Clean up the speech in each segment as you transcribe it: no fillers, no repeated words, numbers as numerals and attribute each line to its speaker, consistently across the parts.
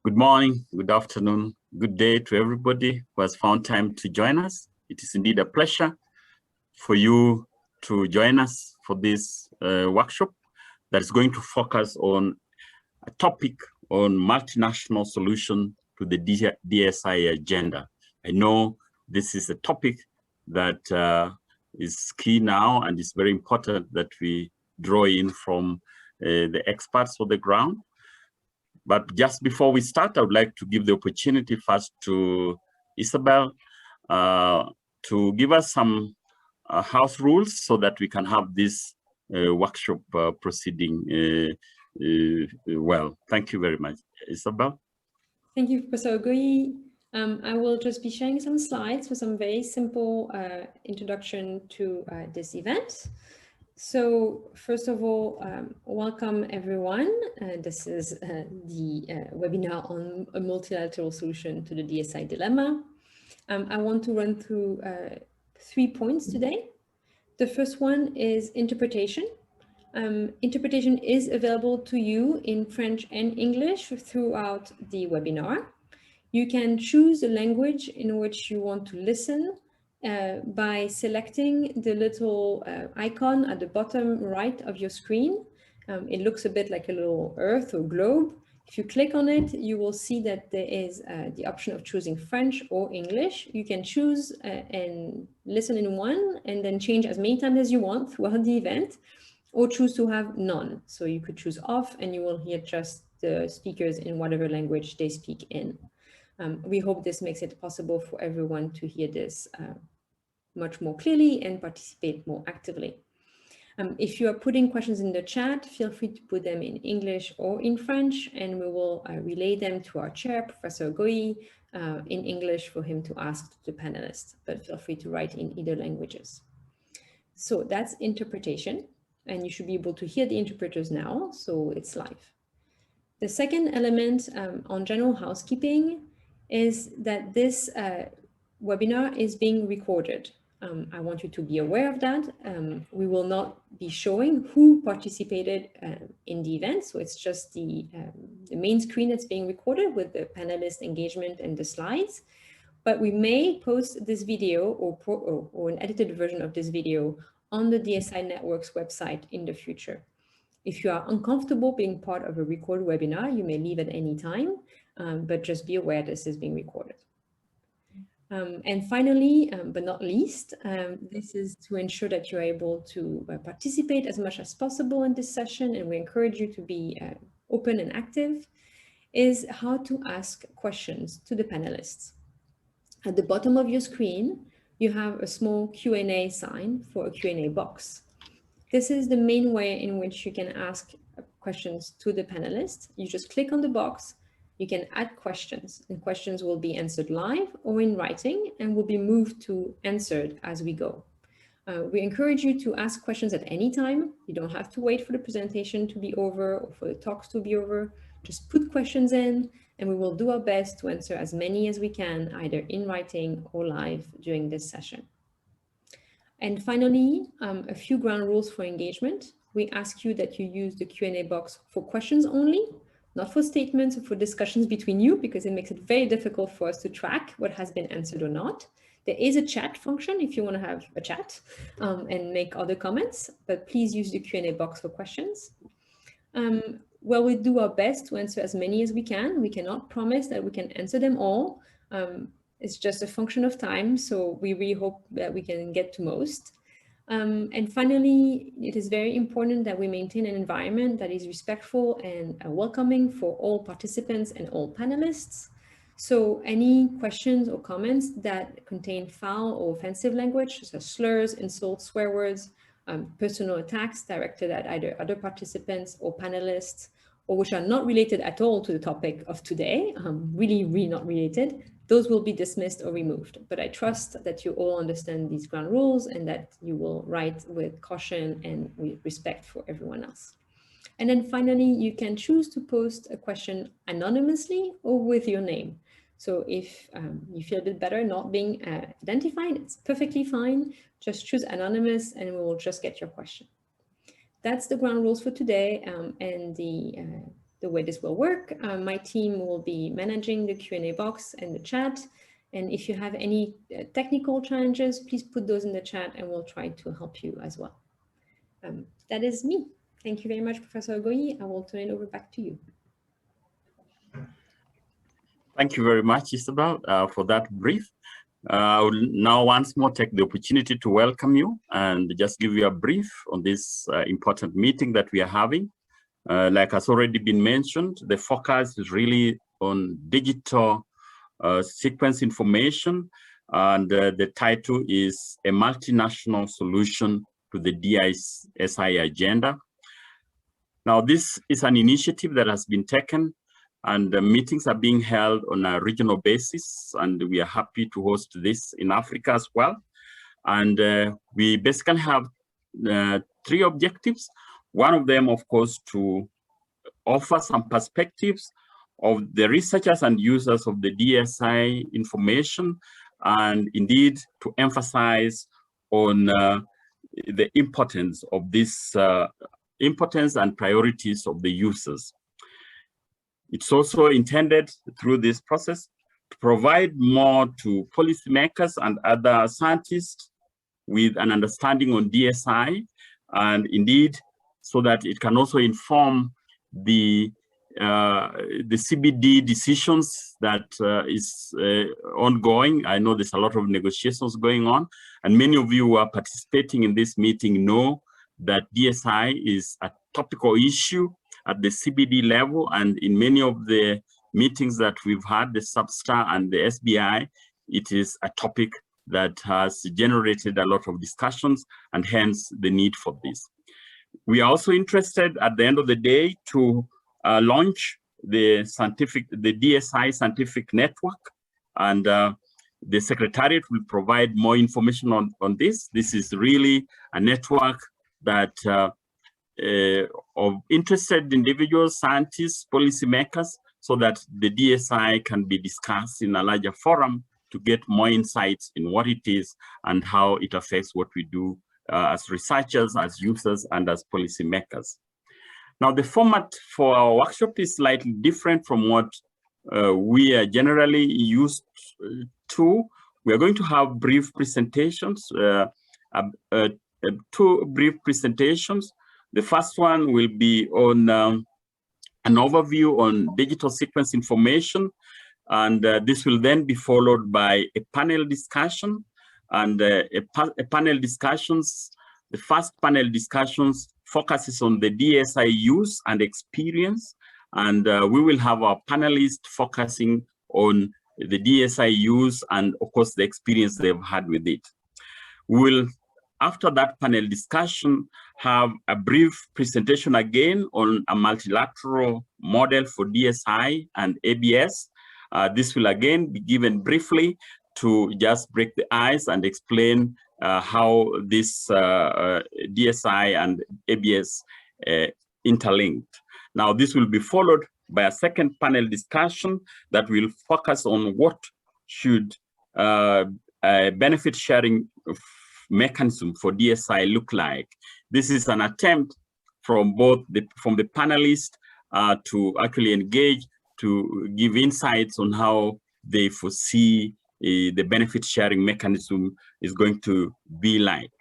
Speaker 1: Good morning, good afternoon, good day to everybody who has found time to join us. It is indeed a pleasure for you to join us for this workshop that is going to focus on a topic on multinational solution to the DSI agenda. I know this is a topic that is key now, and it's very important that we draw in from the experts on the ground. But just before we start, I would like to give the opportunity first to Isabel to give us some house rules so that we can have this workshop proceeding well. Thank you very much. Isabel?
Speaker 2: Thank you, Professor Ogoyi. I will just be sharing some slides for some very simple introduction to this event. So first of all, welcome everyone. This is the webinar on a multilateral solution to the DSI dilemma. I want to run through 3 points today. The first one is interpretation. Interpretation is available to you in French and English throughout the webinar. You can choose the language in which you want to listen by selecting the little icon at the bottom right of your screen. It looks a bit like a little earth or globe. If you click on it, you will see that there is the option of choosing French or English. You can choose and listen in one and then change as many times as you want throughout the event, or choose to have none. So you could choose off and you will hear just the speakers in whatever language they speak in. We hope this makes it possible for everyone to hear this much more clearly and participate more actively. If you are putting questions in the chat, feel free to put them in English or in French, and we will relay them to our chair, Professor Ogoyi, in English for him to ask to the panelists, but feel free to write in either languages. So that's interpretation, and you should be able to hear the interpreters now, so it's live. The second element on general housekeeping is that this webinar is being recorded. I want you to be aware of that. We will not be showing who participated in the event, so it's just the main screen that's being recorded with the panelist engagement and the slides. But we may post this video or an edited version of this video on the DSI Network's website in the future. If you are uncomfortable being part of a recorded webinar, you may leave at any time, but just be aware this is being recorded. And finally, but not least, this is to ensure that you're able to participate as much as possible in this session, and we encourage you to be open and active, is how to ask questions to the panelists. At the bottom of your screen, you have a small Q&A sign for a Q&A box. This is the main way in which you can ask questions to the panelists. You just click on the box, you can add questions, and questions will be answered live or in writing and will be moved to answered as we go. We encourage you to ask questions at any time. You don't have to wait for the presentation to be over or for the talks to be over. Just put questions in and we will do our best to answer as many as we can, either in writing or live during this session. And finally, a few ground rules for engagement. We ask you that you use the Q&A box for questions only, not for statements or for discussions between you, because it makes it very difficult for us to track what has been answered or not. There is a chat function if you want to have a chat and make other comments, but please use the Q&A box for questions. Well, we do our best to answer as many as we can. We cannot promise that we can answer them all. It's just a function of time, so we really hope that we can get to most. And finally, it is very important that we maintain an environment that is respectful and welcoming for all participants and all panelists. So any questions or comments that contain foul or offensive language, such as slurs, insults, swear words, personal attacks directed at either other participants or panelists, or which are not related at all to the topic of today, really not related, those will be dismissed or removed. But I trust that you all understand these ground rules and that you will write with caution and with respect for everyone else. And then finally, you can choose to post a question anonymously or with your name. So if you feel a bit better not being identified, it's perfectly fine. Just choose anonymous and we will just get your question. That's the ground rules for today, and the the way this will work. My team will be managing the Q&A box and the chat. And if you have any technical challenges, please put those in the chat and we'll try to help you as well. That is me. Thank you very much, Professor Ogoyi. I will turn it over back to you.
Speaker 1: Thank you very much, Isabel, for that brief. I will now once more take the opportunity to welcome you and just give you a brief on this important meeting that we are having. Like has already been mentioned, the focus is really on digital sequence information, and the title is A Multinational Solution to the DSI Agenda. Now, this is an initiative that has been taken, and the meetings are being held on a regional basis, and we are happy to host this in Africa as well. And we basically have 3 objectives. One of them, of course, to offer some perspectives of the researchers and users of the DSI information, and indeed to emphasize on the importance of this importance and priorities of the users. It's also intended through this process to provide more to policymakers and other scientists with an understanding on DSI, and indeed so that it can also inform the CBD decisions that is ongoing. I know there's a lot of negotiations going on, and many of you who are participating in this meeting know that DSI is a topical issue at the CBD level, and in many of the meetings that we've had, the SubStar and the SBI, it is a topic that has generated a lot of discussions, and hence the need for this. We are also interested at the end of the day to launch the DSI Scientific Network, and the Secretariat will provide more information on this. This is really a network that of interested individuals, scientists, policymakers, so that the DSI can be discussed in a larger forum to get more insights in what it is and how it affects what we do as researchers, as users, and as policymakers. Now, the format for our workshop is slightly different from what we are generally used to. We are going to have brief presentations, 2 brief presentations. The first one will be on an overview on digital sequence information, and this will then be followed by a panel discussion. And panel discussions, the first panel discussions focuses on the DSI use and experience, and we will have our panelists focusing on the DSI use and, of course, the experience they've had with it. We will, after that panel discussion, have a brief presentation again on a multilateral model for DSI and ABS. This will again be given briefly to just break the ice and explain how this DSI and ABS interlinked. Now, this will be followed by a second panel discussion that will focus on what should a benefit sharing mechanism for DSI look like. This is an attempt from the panelists to actually engage, to give insights on how they foresee the benefit sharing mechanism is going to be like.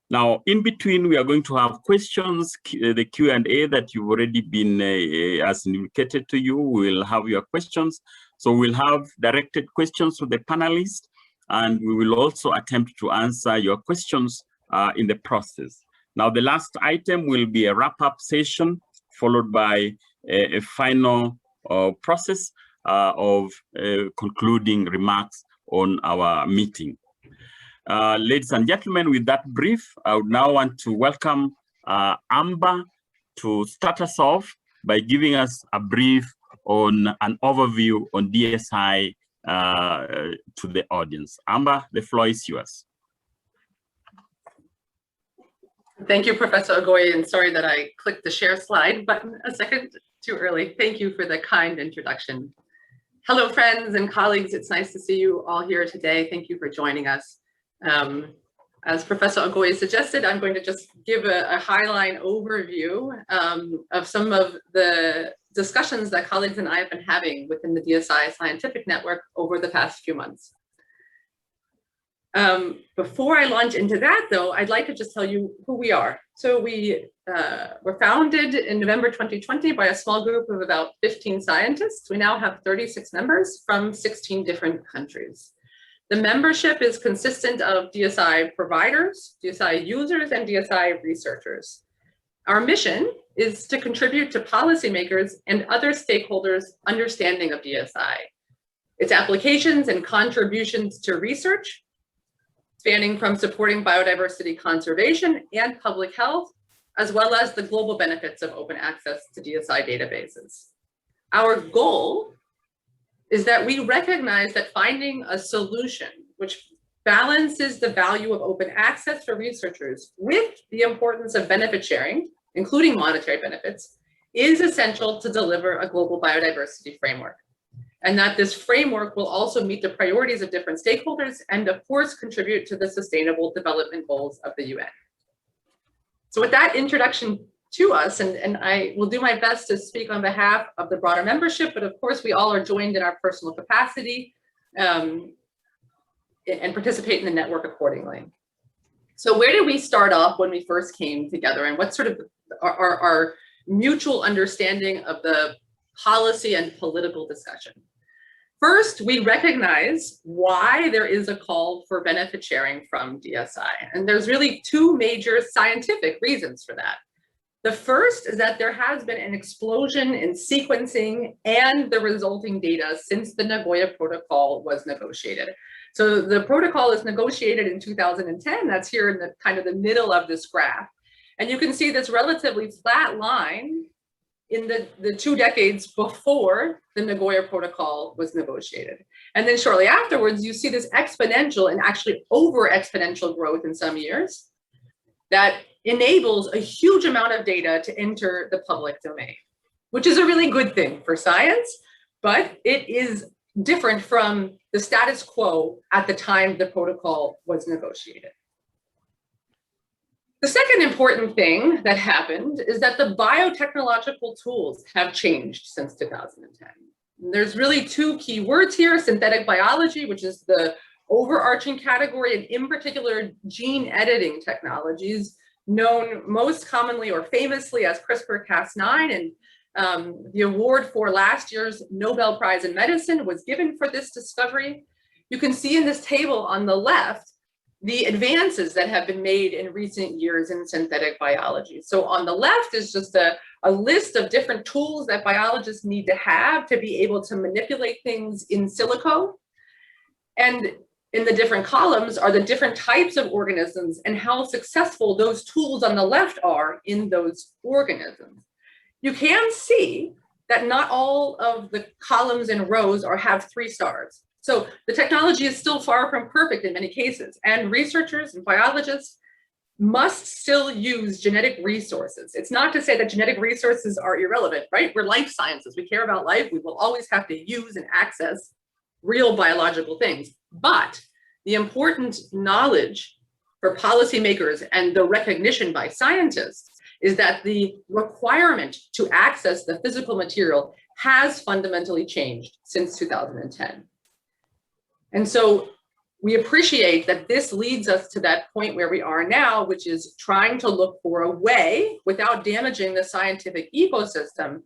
Speaker 1: Now, in between, we are going to have questions, the Q&A that you've already been as indicated to you. We'll have your questions. So we'll have directed questions to the panelists, and we will also attempt to answer your questions in the process. Now, the last item will be a wrap-up session, followed by a final process of concluding remarks on our meeting. Ladies and gentlemen, with that brief, I would now want to welcome Amber to start us off by giving us a brief on an overview on DSI to the audience. Amber, the floor is yours.
Speaker 3: Thank you, Professor Ogoyi, and sorry that I clicked the share slide button a second too early. Thank you for the kind introduction. Hello, friends and colleagues. It's nice to see you all here today. Thank you for joining us. As Professor Ogoyi suggested, I'm going to just give a highline overview of some of the discussions that colleagues and I have been having within the DSI Scientific Network over the past few months. Before I launch into that, though, I'd like to just tell you who we are. So we were founded in November 2020 by a small group of about 15 scientists. We now have 36 members from 16 different countries. The membership is consistent of DSI providers, DSI users, and DSI researchers. Our mission is to contribute to policymakers and other stakeholders' understanding of DSI, its applications and contributions to research, spanning from supporting biodiversity conservation and public health, as well as the global benefits of open access to DSI databases. Our goal is that we recognize that finding a solution which balances the value of open access for researchers with the importance of benefit sharing, including monetary benefits, is essential to deliver a global biodiversity framework. And that this framework will also meet the priorities of different stakeholders and of course contribute to the sustainable development goals of the UN. So with that introduction to us, and I will do my best to speak on behalf of the broader membership, but of course we all are joined in our personal capacity and participate in the network accordingly. So where did we start off when we first came together, and what's sort of our mutual understanding of the policy and political discussion? First, we recognize why there is a call for benefit sharing from DSI, and there's really two major scientific reasons for that. The first is that there has been an explosion in sequencing and the resulting data since the Nagoya Protocol was negotiated. So the protocol is negotiated in 2010. That's here in the kind of the middle of this graph. And you can see this relatively flat line in the 2 decades before the Nagoya Protocol was negotiated. And then shortly afterwards, you see this exponential and actually over exponential growth in some years that enables a huge amount of data to enter the public domain, which is a really good thing for science, but it is different from the status quo at the time the protocol was negotiated. The second important thing that happened is that the biotechnological tools have changed since 2010. There's really two key words here: synthetic biology, which is the overarching category, and in particular gene editing technologies, known most commonly or famously as CRISPR-Cas9, and the award for last year's Nobel Prize in Medicine was given for this discovery. You can see in this table on the left the advances that have been made in recent years in synthetic biology. So on the left is just a list of different tools that biologists need to have to be able to manipulate things in silico. And in the different columns are the different types of organisms and how successful those tools on the left are in those organisms. You can see that not all of the columns and rows have 3 stars. So the technology is still far from perfect in many cases, and researchers and biologists must still use genetic resources. It's not to say that genetic resources are irrelevant, right? We're life sciences. We care about life. We will always have to use and access real biological things. But the important knowledge for policymakers and the recognition by scientists is that the requirement to access the physical material has fundamentally changed since 2010. And so we appreciate that this leads us to that point where we are now, which is trying to look for a way, without damaging the scientific ecosystem,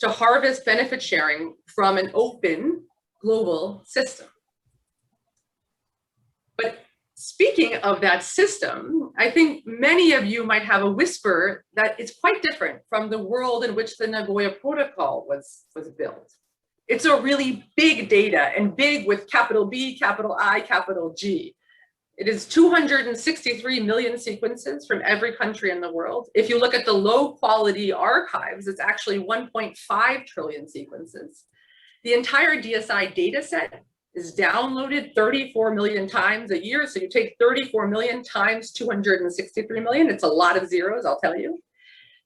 Speaker 3: to harvest benefit sharing from an open global system. But speaking of that system, I think many of you might have a whisper that it's quite different from the world in which the Nagoya Protocol was built. It's a really big data, and big with capital B, capital I, capital G. It is 263 million sequences from every country in the world. If you look at the low quality archives, it's actually 1.5 trillion sequences. The entire DSI data set is downloaded 34 million times a year. So you take 34 million times 263 million, it's a lot of zeros, I'll tell you.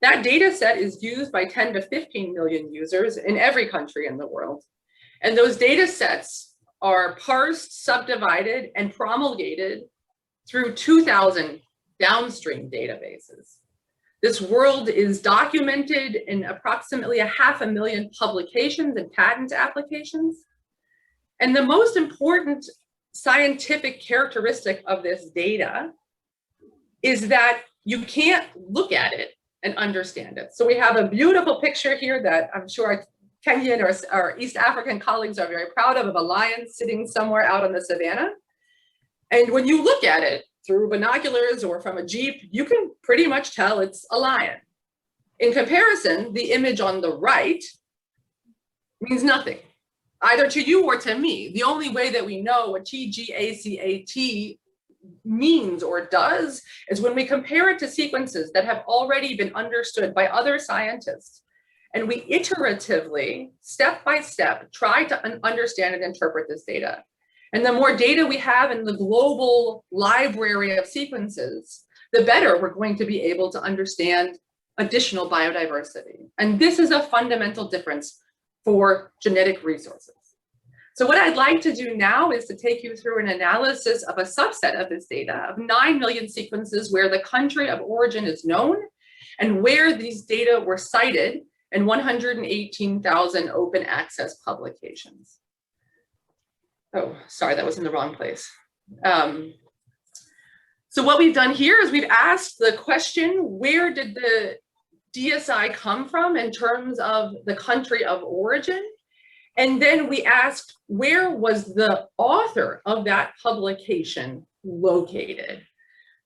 Speaker 3: That data set is used by 10 to 15 million users in every country in the world. And those data sets are parsed, subdivided, and promulgated through 2,000 downstream databases. This world is documented in approximately 500,000 publications and patent applications. And the most important scientific characteristic of this data is that you can't look at it and understand it. So we have a beautiful picture here that I'm sure our Kenyan or our East African colleagues are very proud of a lion sitting somewhere out on the savannah. And when you look at it through binoculars or from a Jeep, you can pretty much tell it's a lion. In comparison, the image on the right means nothing, either to you or to me. The only way that we know what TGACAT means or does is when we compare it to sequences that have already been understood by other scientists. And we iteratively, step by step, try to understand and interpret this data. And the more data we have in the global library of sequences, the better we're going to be able to understand additional biodiversity. And this is a fundamental difference for genetic resources. So what I'd like to do now is to take you through an analysis of a subset of this data of 9 million sequences where the country of origin is known and where these data were cited in 118,000 open access publications. Oh, sorry, that was in the wrong place. So what we've done here is we've asked the question, where did the DSI come from in terms of the country of origin? And then we asked, where was the author of that publication located?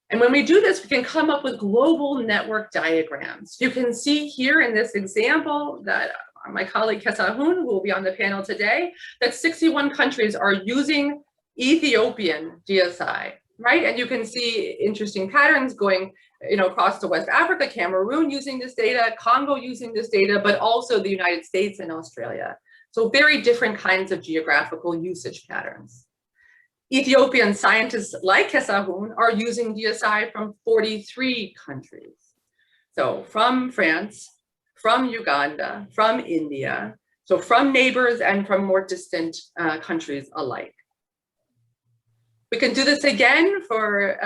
Speaker 3: And when we do this, we can come up with global network diagrams. You can see here in this example that my colleague Kassahun, who will be on the panel today, that 61 countries are using Ethiopian DSI, right? And you can see interesting patterns going, across to West Africa, Cameroon using this data, Congo using this data, but also the United States and Australia. So very different kinds of geographical usage patterns. Ethiopian scientists like Kassahun are using DSI from 43 countries. So from France, from Uganda, from India, so from neighbors and from more distant countries alike. We can do this again for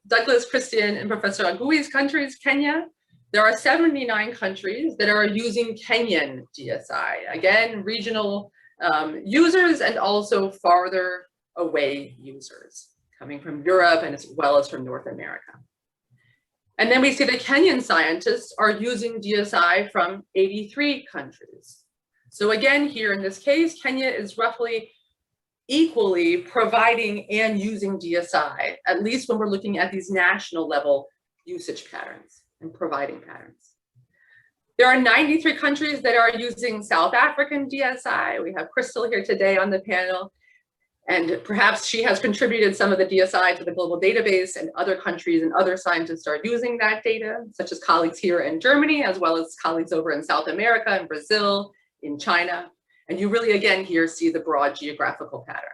Speaker 3: Douglas, Christian, and Professor Ogoyi's countries, Kenya. There are 79 countries that are using Kenyan DSI. Again, regional users and also farther away users coming from Europe and as well as from North America. And then we see that Kenyan scientists are using DSI from 83 countries. So again, here in this case, Kenya is roughly equally providing and using DSI, at least when we're looking at these national level usage patterns and providing patterns. There are 93 countries that are using South African DSI. We have Krystal here today on the panel, and perhaps she has contributed some of the DSI to the global database, and other countries and other scientists are using that data, such as colleagues here in Germany, as well as colleagues over in South America, in Brazil, in China. And you really, again, here see the broad geographical pattern.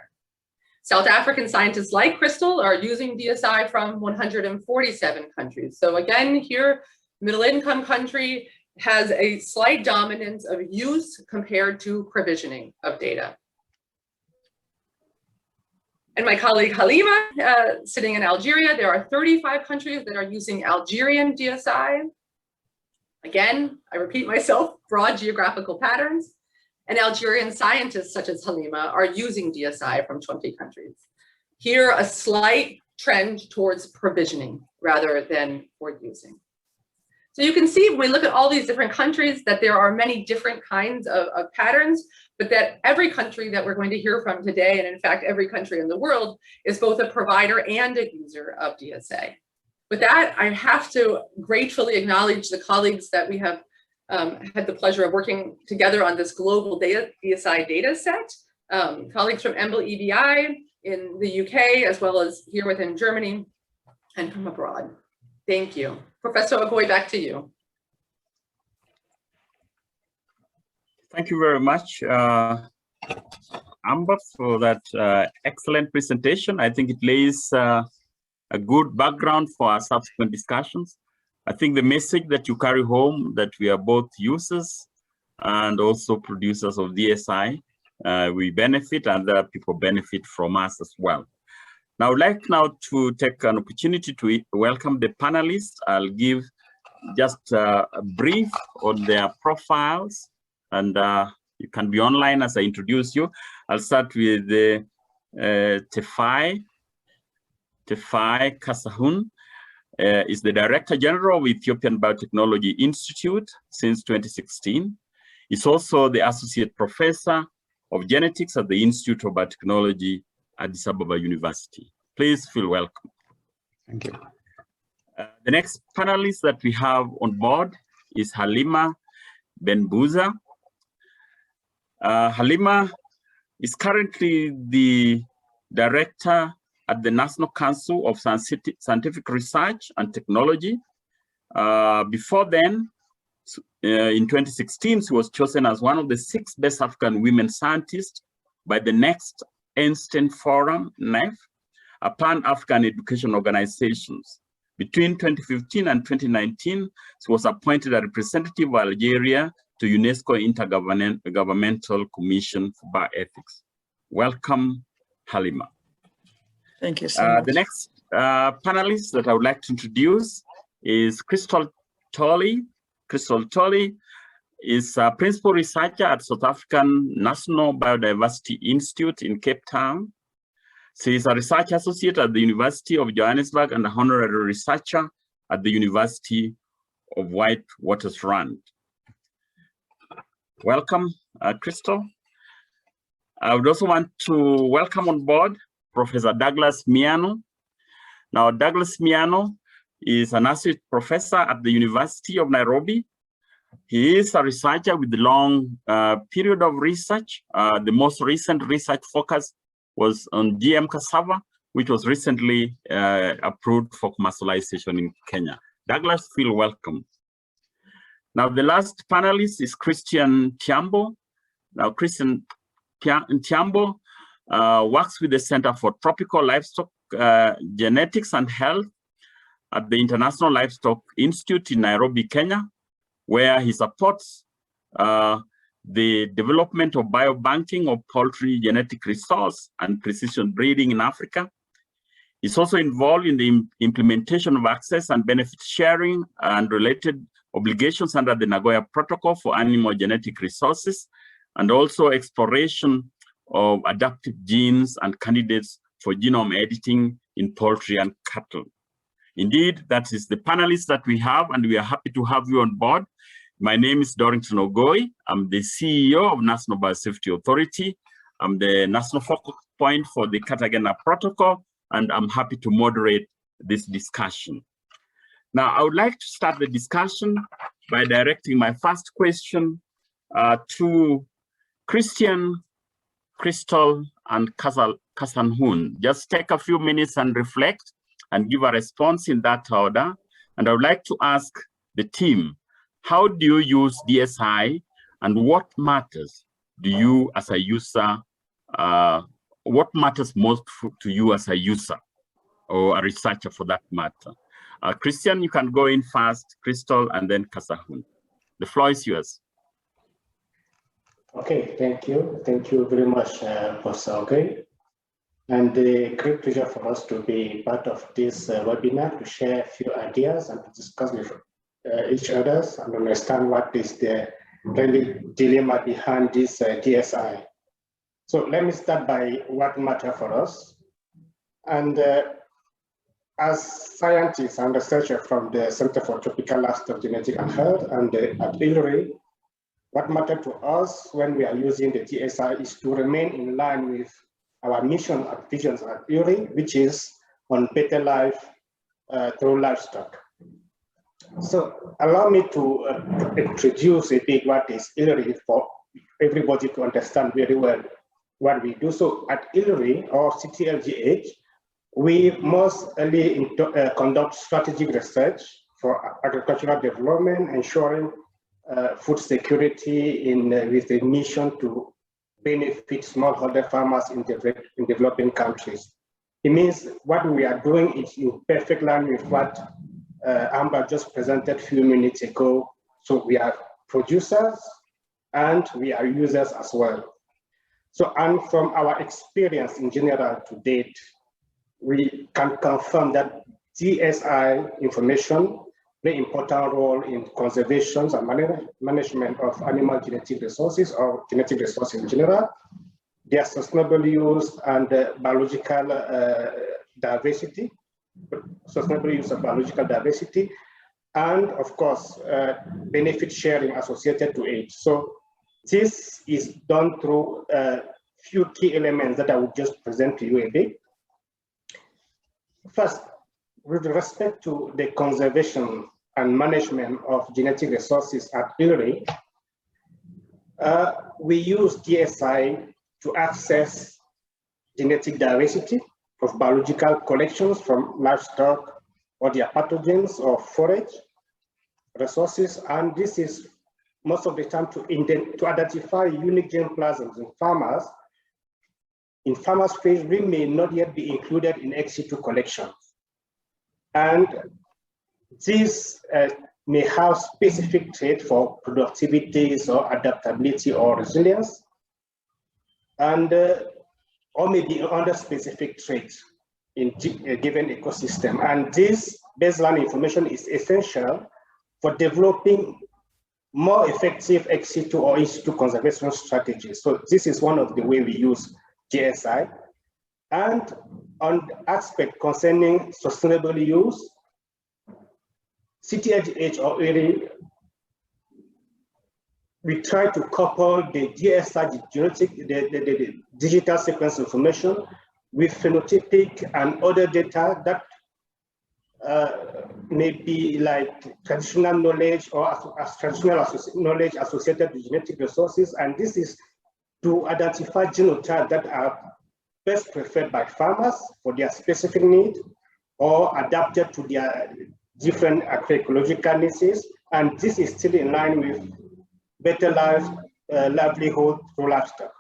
Speaker 3: South African scientists like Krystal are using DSI from 147 countries. So again, here, middle income country has a slight dominance of use compared to provisioning of data. And my colleague Halima, sitting in Algeria, there are 35 countries that are using Algerian DSI. Again, I repeat myself, broad geographical patterns. And Algerian scientists such as Halima are using DSI from 20 countries. Here, a slight trend towards provisioning rather than for using. So you can see when we look at all these different countries that there are many different kinds of patterns, but that every country that we're going to hear from today, and in fact, every country in the world, is both a provider and a user of DSA. With that, I have to gratefully acknowledge the colleagues that we have had the pleasure of working together on this global DSI data set. Colleagues from EMBL EBI in the UK, as well as here within Germany and from abroad. Thank you. Professor Ogoyi, back to you.
Speaker 1: Thank you very much, Amber, for that excellent presentation. I think it lays a good background for our subsequent discussions. I think the message that you carry home, that we are both users and also producers of DSI, we benefit and other people benefit from us as well. Now, I would like now to take an opportunity to welcome the panelists. I'll give just a brief on their profiles, and you can be online as I introduce you. I'll start with Tesfaye. Tesfaye Kassahun is the Director General of Ethiopian Biotechnology Institute since 2016. He's also the Associate Professor of Genetics at the Institute of Biotechnology at Addis Ababa University. Please feel welcome.
Speaker 4: Thank you.
Speaker 1: The next panelist that we have on board is Halima Benbouza. Halima is currently the Director at the National Council of Scientific Research and Technology. Before then, in 2016, she was chosen as one of the 6 best African women scientists by the Next Einstein Forum, NEF, a Pan-African education organization. Between 2015 and 2019, she was appointed a representative of Algeria to UNESCO Intergovernmental Commission for Bioethics. Welcome, Halima.
Speaker 4: Thank you so much.
Speaker 1: The next panelist that I would like to introduce is Krystal Tolley. Krystal Tolley is a principal researcher at South African National Biodiversity Institute in Cape Town. She is a research associate at the University of Johannesburg and a honorary researcher at the University of Witwatersrand. Welcome, Krystal. I would also want to welcome on board Professor Douglas Miano. Now, Douglas Miano is an associate professor at the University of Nairobi. He is a researcher with a long period of research. The most recent research focus was on GM cassava, which was recently approved for commercialization in Kenya. Douglas, feel welcome. Now, the last panelist is Christian Tiambo. Now, Christian Tiambo works with the Center for Tropical Livestock Genetics and Health at the International Livestock Institute in Nairobi, Kenya, where he supports the development of biobanking of poultry genetic resource and precision breeding in Africa. He's also involved in the implementation of access and benefit sharing and related obligations under the Nagoya Protocol for animal genetic resources, and also exploration of adaptive genes and candidates for genome editing in poultry and cattle. Indeed, that is the panelists that we have, and we are happy to have you on board. My name is Dorington Ogoyi. I'm the CEO of National Biosafety Authority. I'm the national focal point for the Cartagena Protocol, and I'm happy to moderate this discussion. Now, I would like to start the discussion by directing my first question to Christian, Krystal, and Kassahun. Just take a few minutes and reflect and give a response in that order. And I would like to ask the team, how do you use DSI, and what matters do you as a user, what matters most to you as a user or a researcher for that matter? Christian, you can go in first, Krystal, and then Kassahun. The floor is yours.
Speaker 5: Okay, thank you. Thank you very much, Professor Ogoyi. And a great pleasure for us to be part of this webinar to share a few ideas and to discuss with each other and understand what is the really dilemma behind this DSI. So let me start by what matters for us. And as scientists and researchers from the Center for Tropical Livestock Genetics and Health and at ILRI, what matters to us when we are using the DSI is to remain in line with our mission and visions at ILRI, which is on better life through livestock. So allow me to introduce a bit what is ILRI for everybody to understand very well what we do. So at ILRI or CTLGH, we mostly conduct strategic research for agricultural development, ensuring food security with a mission to benefit smallholder farmers in developing countries. It means what we are doing is in perfect line with what Amber just presented a few minutes ago. So we are producers and we are users as well. So, and from our experience in general to date, we can confirm that DSI information play an important role in conservation and management of animal genetic resources or genetic resources in general, their sustainable use and biological diversity, sustainable use of biological diversity, and of course, benefit sharing associated to it. So this is done through a few key elements that I will just present to you a bit. First, with respect to the conservation and management of genetic resources at ILRI, we use DSI to access genetic diversity of biological collections from livestock or their pathogens or forage resources. And this is most of the time to identify unique germplasms in farmers. In farmers' fields, we may not yet be included in ex situ collections. And this may have specific traits for productivities or adaptability or resilience, and or maybe under specific traits in a given ecosystem. And this baseline information is essential for developing more effective ex situ or in situ conservation strategies. So this is one of the ways we use GSI. And on the aspect concerning sustainable use, CTH or ILRI, we try to couple the DSI genetic, the digital sequence information with phenotypic and other data that may be like traditional knowledge or traditional knowledge associated with genetic resources. And this is to identify genotypes that are best preferred by farmers for their specific need or adapted to their different agroecological needs. And this is still in line with better livelihood through livestock.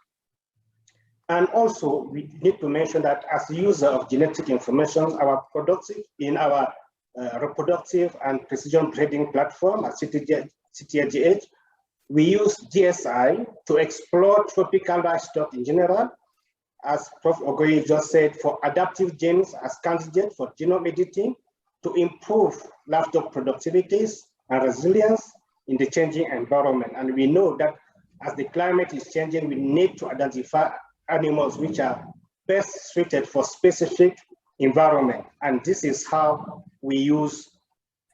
Speaker 5: And also, we need to mention that as a user of genetic information, our reproductive and precision breeding platform at CTHGH, we use DSI to explore tropical livestock in general, as Prof. Ogoyi just said, for adaptive genes as candidates for genome editing to improve livestock productivities and resilience in the changing environment. And we know that as the climate is changing, we need to identify animals which are best suited for specific environment. And this is how we use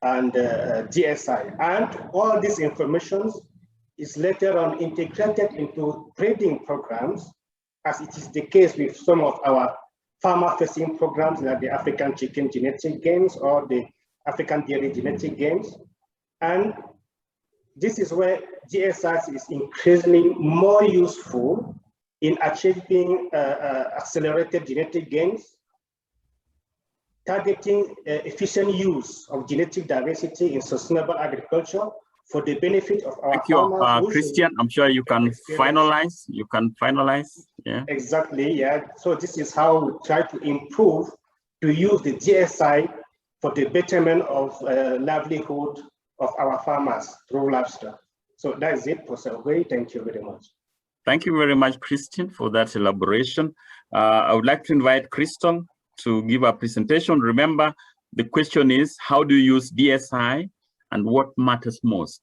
Speaker 5: DSI. And all this information is later on integrated into breeding programs, as it is the case with some of our farmer-facing programs like the African Chicken Genetic Games or the African Dairy Genetic Games. And this is where GSI is increasingly more useful in achieving accelerated genetic gains, targeting efficient use of genetic diversity in sustainable agriculture for the benefit of our farmers.
Speaker 1: Christian, I'm sure you can finalize. Yeah.
Speaker 5: Exactly, yeah. So this is how we try to improve, to use the GSI for the betterment of livelihood of our farmers through livestock. So that is it, Professor Ogoyi. Thank you very much.
Speaker 1: Thank you very much, Christian, for that elaboration. I would like to invite Krystal to give a presentation. Remember, the question is, how do you use DSI and what matters most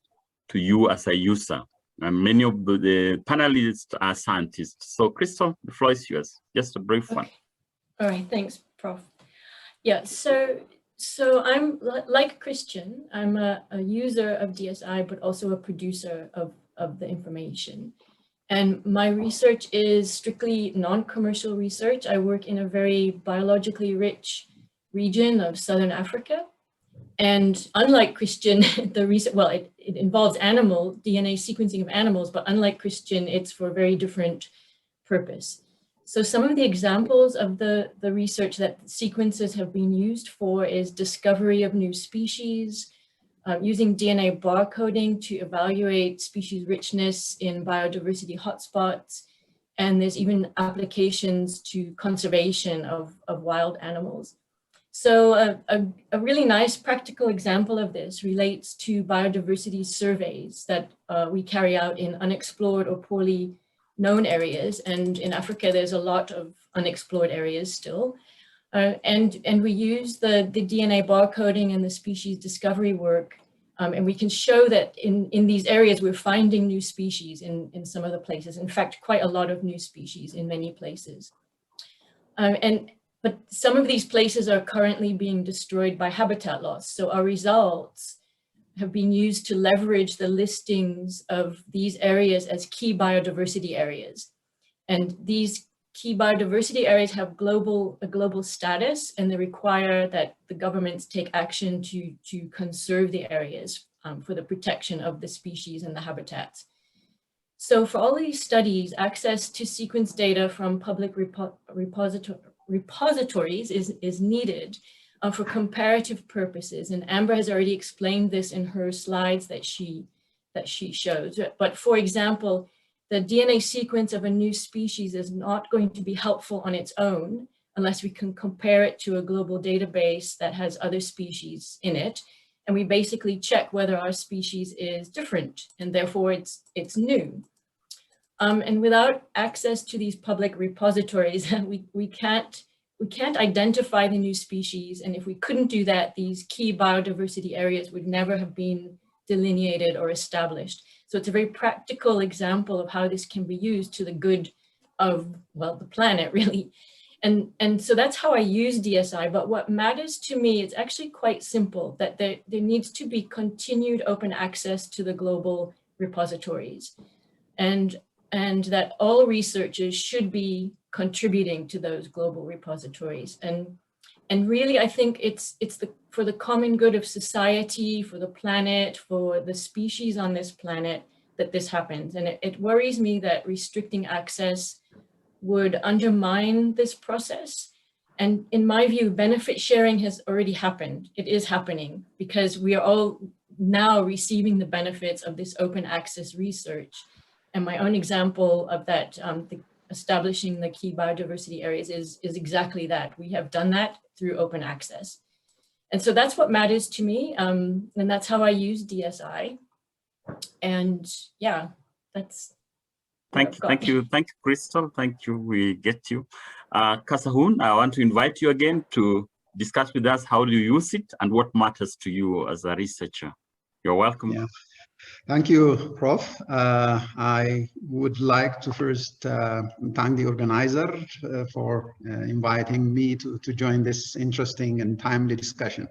Speaker 1: to you as a user? And many of the panelists are scientists. So Krystal, the floor is yours. Just a brief one.
Speaker 6: All right, thanks, Prof. Yeah, so I'm like Christian, I'm a user of DSI, but also a producer of the information. And my research is strictly non-commercial research. I work in a very biologically rich region of Southern Africa. And unlike Christian, the research, well, it involves animal DNA sequencing of animals, but unlike Christian, it's for a very different purpose. So some of the examples of the research that sequences have been used for is discovery of new species, using DNA barcoding to evaluate species richness in biodiversity hotspots, and there's even applications to conservation of wild animals. So a really nice practical example of this relates to biodiversity surveys that we carry out in unexplored or poorly known areas. And in Africa, there's a lot of unexplored areas still. And we use the DNA barcoding and the species discovery work, and we can show that in these areas we're finding new species in some of the places. In fact, quite a lot of new species in many places. But some of these places are currently being destroyed by habitat loss. So our results have been used to leverage the listings of these areas as key biodiversity areas. And these key biodiversity areas have a global status, and they require that the governments take action to conserve the areas for the protection of the species and the habitats. So for all these studies, access to sequence data from public repositories is needed for comparative purposes. And Amber has already explained this in her slides that she shows. But for example, the DNA sequence of a new species is not going to be helpful on its own unless we can compare it to a global database that has other species in it. And we basically check whether our species is different and therefore it's new. And without access to these public repositories, we can't identify the new species. And if we couldn't do that, these key biodiversity areas would never have been delineated or established. So it's a very practical example of how this can be used to the good of, well, the planet really. And so that's how I use DSI. But what matters to me, it's actually quite simple, that there needs to be continued open access to the global repositories. And that all researchers should be contributing to those global repositories. And really, I think it's for the common good of society, for the planet, for the species on this planet, that this happens. And it worries me that restricting access would undermine this process. And in my view, benefit sharing has already happened. It is happening because we are all now receiving the benefits of this open access research. And my own example of that, establishing the key biodiversity areas is exactly that. We have done that through open access. And so that's what matters to me. And that's how I use DSI. And yeah, that's.
Speaker 1: Thank you, Krystal. Thank you, we get you. Kassahun, I want to invite you again to discuss with us how do you use it and what matters to you as a researcher. You're welcome.
Speaker 7: Yeah. Thank you, Prof. I would like to first thank the organizer for inviting me to join this interesting and timely discussion.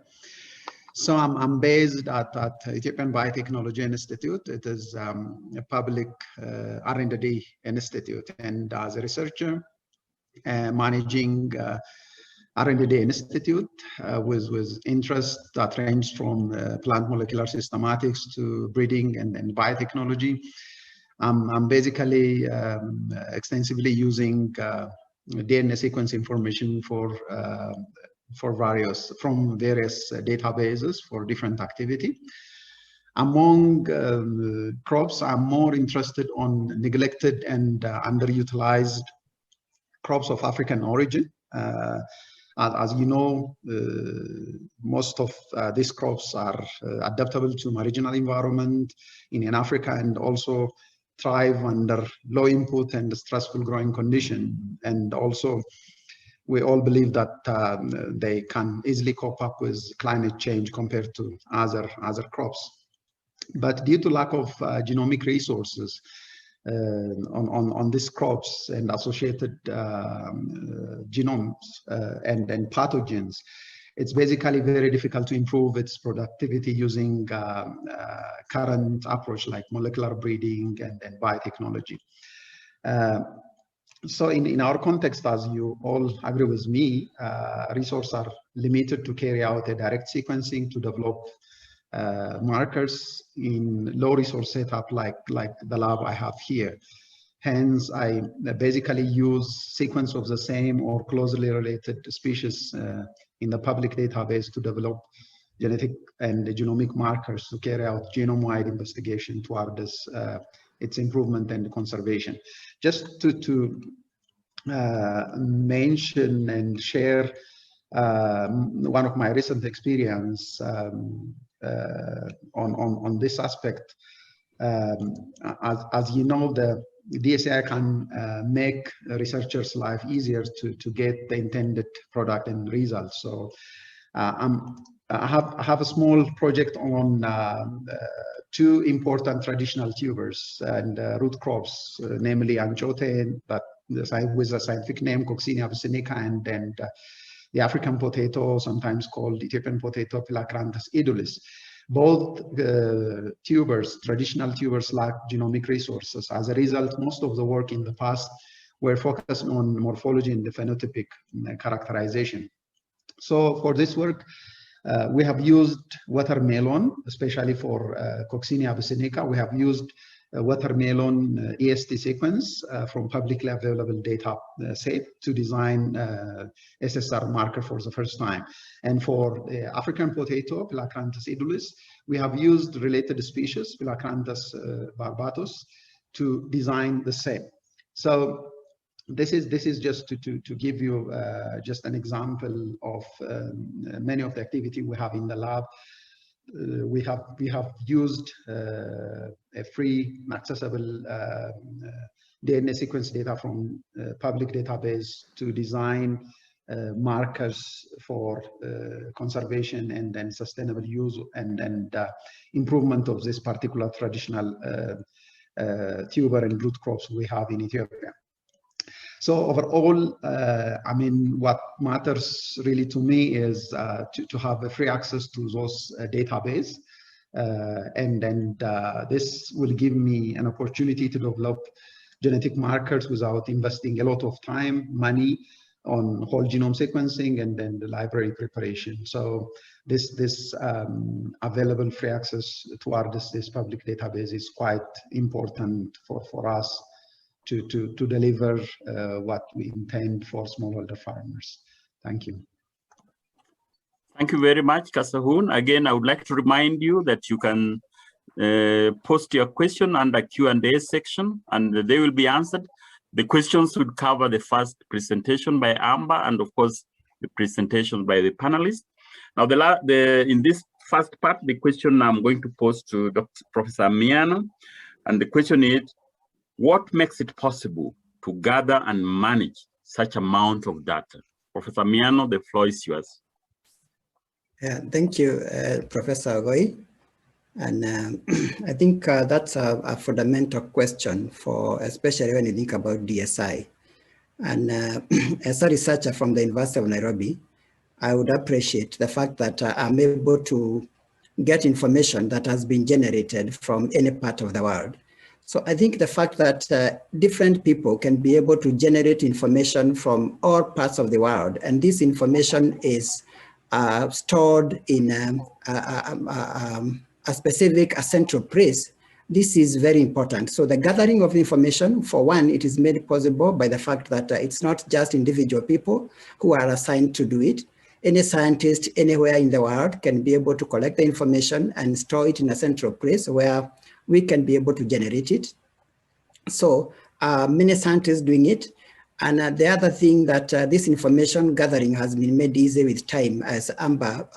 Speaker 7: So I'm based at Ethiopian Biotechnology Institute. It is a public R&D institute, and as a researcher managing R&D institute with interest that range from plant molecular systematics to breeding and biotechnology. I'm basically extensively using DNA sequence information from various databases for different activity. Among crops, I'm more interested on neglected and underutilized crops of African origin. As you know, most of these crops are adaptable to marginal environment in Africa and also thrive under low input and stressful growing condition. And also, we all believe that they can easily cope up with climate change compared to other crops. But due to lack of genomic resources on these crops and associated genomes and pathogens, it's basically very difficult to improve its productivity using current approach like molecular breeding and biotechnology. So in our context, as you all agree with me, resources are limited to carry out a direct sequencing to develop markers in low resource setup like the lab I have here. Hence, I basically use sequence of the same or closely related species in the public database to develop genetic and genomic markers to carry out genome-wide investigation toward this its improvement and conservation. Just to mention and share one of my recent experience on this aspect. As you know, DSI can make researchers' life easier to get the intended product and results. So I have a small project on two important traditional tubers and root crops, namely anchote, but with a scientific name Coccinia abyssinica, and then the African potato, sometimes called Ethiopian potato, Phylacranthus edulis. Both tubers, traditional tubers, lack genomic resources. As a result, most of the work in the past were focused on morphology and the phenotypic characterization. So for this work, we have used watermelon, especially for Coccinia abyssinica. We have used watermelon EST sequence from publicly available data set to design SSR marker for the first time. And for the African potato, Phylacranthus edulis, we have used related species, Phylacranthus barbatus, to design the same. So this is just to give you just an example of many of the activity we have in the lab. We have used a free accessible DNA sequence data from public database to design markers for conservation and then sustainable use and improvement of this particular traditional tuber and root crops we have in Ethiopia. So overall, I mean, what matters really to me is to have a free access to those database. And then this will give me an opportunity to develop genetic markers without investing a lot of time, money on whole genome sequencing and then the library preparation. So this available free access towards this public database is quite important for us to deliver what we intend for smallholder farmers. Thank you.
Speaker 1: Thank you very much, Kassahun. Again, I would like to remind you that you can post your question under Q&A section and they will be answered. The questions would cover the first presentation by Amber and of course the presentation by the panelists. Now, in this first part, the question I'm going to pose to Professor Miano, and the question is, what makes it possible to gather and manage such amount of data? Professor Miano, the floor is yours.
Speaker 8: Yeah, thank you, Professor Ogoyi. And I think that's a fundamental question for, especially when you think about DSI. And as a researcher from the University of Nairobi, I would appreciate the fact that I'm able to get information that has been generated from any part of the world. So I think the fact that different people can be able to generate information from all parts of the world, and this information is stored in a specific central place, this is very important. So the gathering of information, for one, it is made possible by the fact that it's not just individual people who are assigned to do it. Any scientist anywhere in the world can be able to collect the information and store it in a central place where we can be able to generate it. So many scientists doing it. And the other thing that this information gathering has been made easy with time, as Amber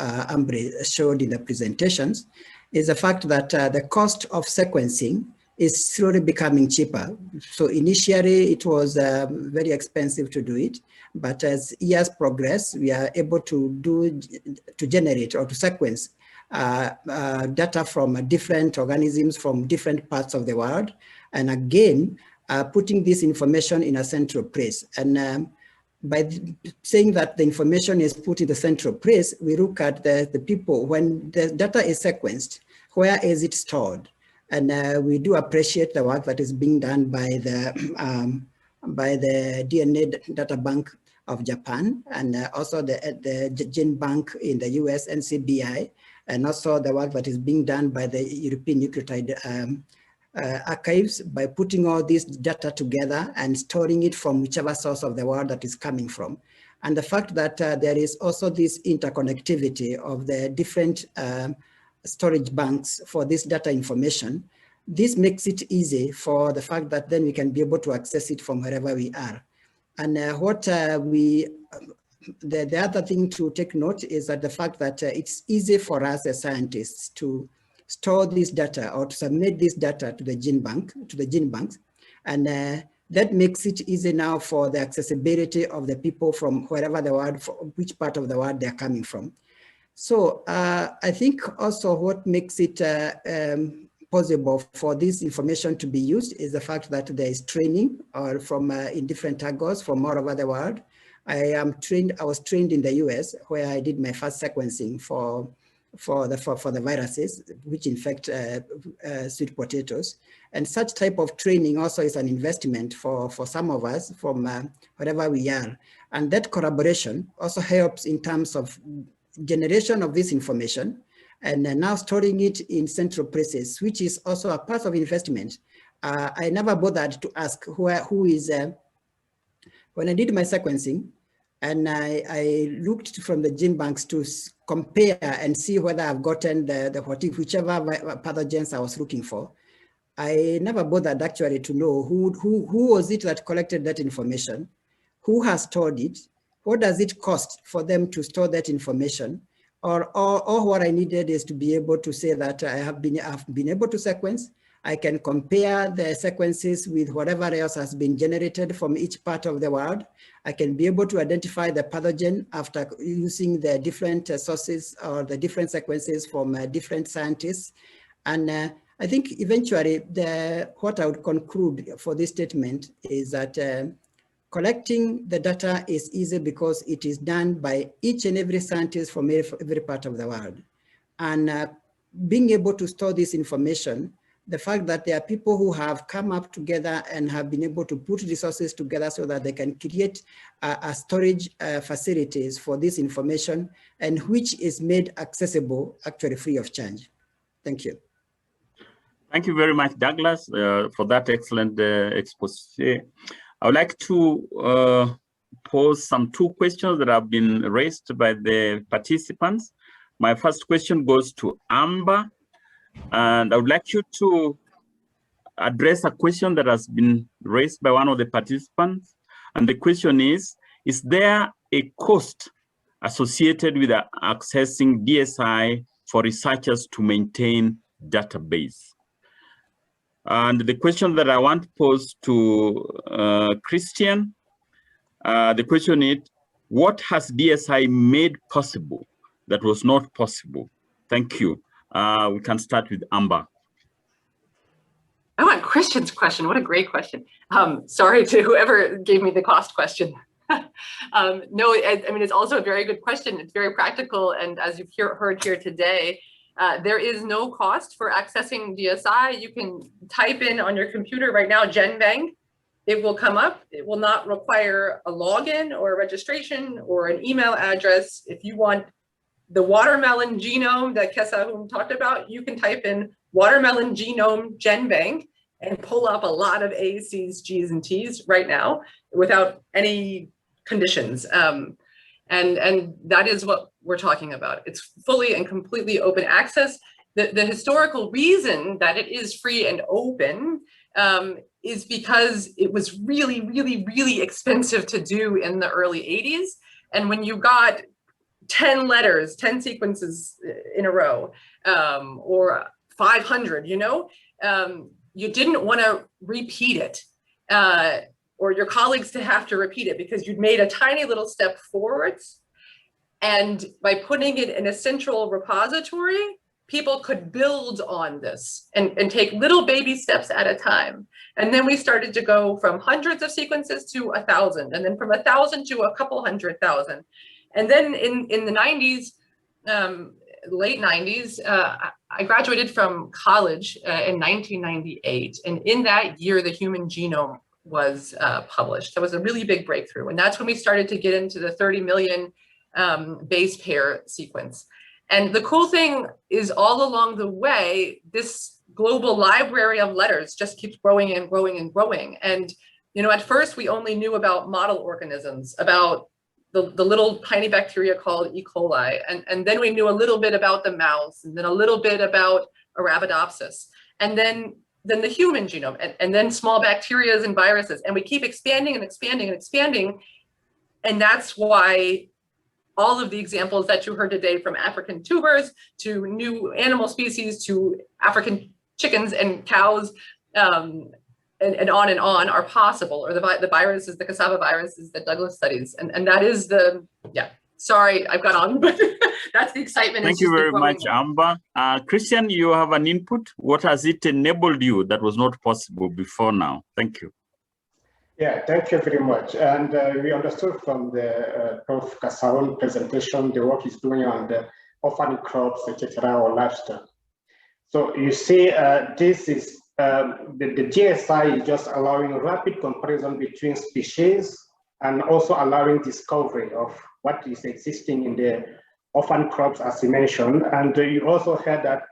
Speaker 8: showed in the presentations, is the fact that the cost of sequencing is slowly becoming cheaper. So initially it was very expensive to do it, but as years progress, we are able to generate or to sequence data from different organisms from different parts of the world. And again, putting this information in a central place. And by saying that the information is put in the central place, we look at the people, when the data is sequenced, where is it stored? And we do appreciate the work that is being done by the DNA Data Bank of Japan, and also the Gene Bank in the US, NCBI, and also the work that is being done by the European Nucleotide Archives, by putting all this data together and storing it from whichever source of the world that is coming from. And the fact that there is also this interconnectivity of the different storage banks for this data information, this makes it easy for the fact that then we can be able to access it from wherever we are. And the other thing to take note is that the fact that it's easy for us as scientists to store this data or to submit this data to the gene banks. And that makes it easy now for the accessibility of the people from wherever the world, which part of the world they're coming from. So I think also what makes it possible for this information to be used is the fact that there is training or from in different angles from all over the world. I was trained in the US, where I did my first sequencing for the viruses which infect sweet potatoes. And such type of training also is an investment for some of us from wherever we are. And that collaboration also helps in terms of generation of this information and now storing it in central places, which is also a part of investment. I never bothered to ask who is, when I did my sequencing, and I looked from the gene banks to compare and see whether I've gotten whichever pathogens I was looking for. I never bothered actually to know who was it that collected that information, who has stored it, what does it cost for them to store that information, or what I needed is to be able to say that I've been able to sequence. I can compare the sequences with whatever else has been generated from each part of the world. I can be able to identify the pathogen after using the different sources or the different sequences from different scientists. And I think eventually what I would conclude for this statement is that collecting the data is easy because it is done by each and every scientist from every part of the world. And being able to store this information, the fact that there are people who have come up together and have been able to put resources together so that they can create a storage facilities for this information, and which is made accessible actually free of charge. Thank you.
Speaker 1: Thank you very much, Douglas, for that excellent expose. I would like to pose two questions that have been raised by the participants. My first question goes to Amber. And I would like you to address a question that has been raised by one of the participants. And the question is there a cost associated with accessing DSI for researchers to maintain database? And the question that I want to pose to Christian, the question is, what has DSI made possible that was not possible? Thank you. We can start with Amber.
Speaker 3: I want Christian's question. What a great question. Sorry to whoever gave me the cost question. No, I mean, it's also a very good question. It's very practical. And as you've heard here today, there is no cost for accessing DSI. You can type in on your computer right now, GenBank. It will come up. It will not require a login or a registration or an email address. If you want the watermelon genome that Kassahun talked about, you can type in watermelon genome GenBank and pull up a lot of A's, C's, G's, and T's right now without any conditions. And that is what we're talking about. It's fully and completely open access. The historical reason that it is free and open is because it was really, really, really expensive to do in the early 80s. And when you got 10 letters, 10 sequences in a row, or 500, you know, you didn't want to repeat it, or your colleagues to have to repeat it because you'd made a tiny little step forwards. And by putting it in a central repository, people could build on this and take little baby steps at a time. And then we started to go from hundreds of sequences to 1,000, and then from 1,000 to a couple 100,000. And then in the 90s, late 90s, I graduated from college in 1998. And in that year, the human genome was published. That was a really big breakthrough. And that's when we started to get into the 30 million base pair sequence. And the cool thing is all along the way, this global library of letters just keeps growing and growing and growing. And, you know, at first we only knew about model organisms, about the little tiny bacteria called E. coli. And then we knew a little bit about the mouse, and then a little bit about Arabidopsis, and then the human genome, and then small bacteria and viruses. And we keep expanding and expanding and expanding. And that's why all of the examples that you heard today, from African tubers to new animal species to African chickens and cows, and on are possible, or the viruses, the cassava viruses that Douglas studies. And that is yeah, sorry, I've gone on, but that's the excitement.
Speaker 1: Thank you very much, Amber. Christian, you have an input. What has it enabled you that was not possible before now? Thank you.
Speaker 5: Yeah, thank you very much. And we understood from the Prof. Kassahun presentation the work he's doing on the orphan crops, etc., or livestock. So you see, this is the DSI is just allowing rapid comparison between species and also allowing discovery of what is existing in the orphan crops, as you mentioned. And you also heard that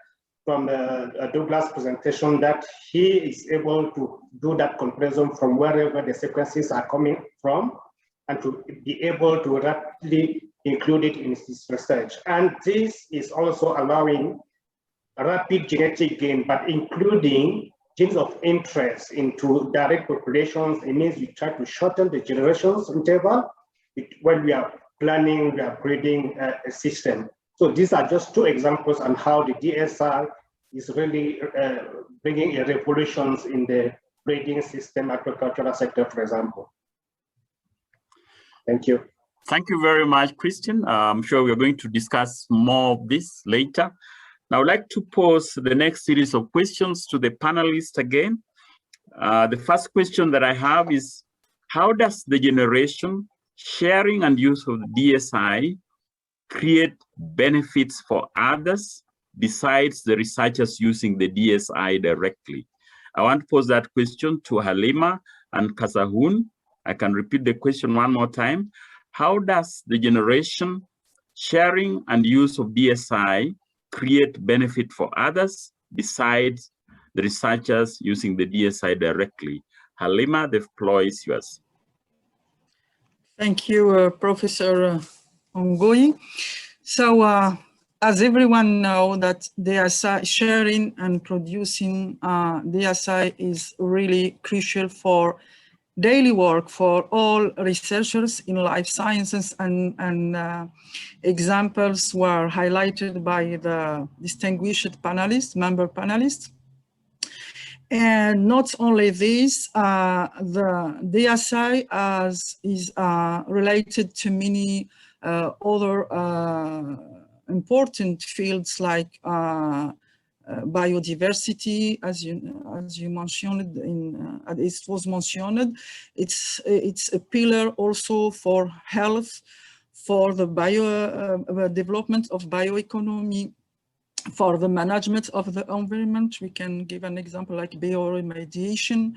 Speaker 5: from Douglas' presentation that he is able to do that comparison from wherever the sequences are coming from and to be able to rapidly include it in his research. And this is also allowing rapid genetic gain, but including genes of interest into direct populations. It means you try to shorten the generations interval when we are planning, we are breeding a system. So these are just two examples on how the DSI is really bringing revolutions in the breeding system, agricultural sector, for example. Thank you.
Speaker 1: Thank you very much, Christian. I'm sure we're going to discuss more of this later. Now, I'd like to pose the next series of questions to the panelists again. The first question that I have is, how does the generation, sharing and use of the DSI create benefits for others besides the researchers using the DSI directly? I want to pose that question to Halima and Kassahun. I can repeat the question one more time. How does the generation, sharing and use of DSI create benefit for others besides the researchers using the DSI directly? Halima, the floor is yours.
Speaker 4: Thank you, Professor Ogoyi. So, as everyone knows, that DSI sharing and producing DSI is really crucial for daily work for all researchers in life sciences, and examples were highlighted by the distinguished panelists, member panelists. And not only this, the DSI is related to many other important fields like biodiversity, as you mentioned, it was mentioned. It's a pillar also for health, for the development of bioeconomy, for the management of the environment. We can give an example like bioremediation,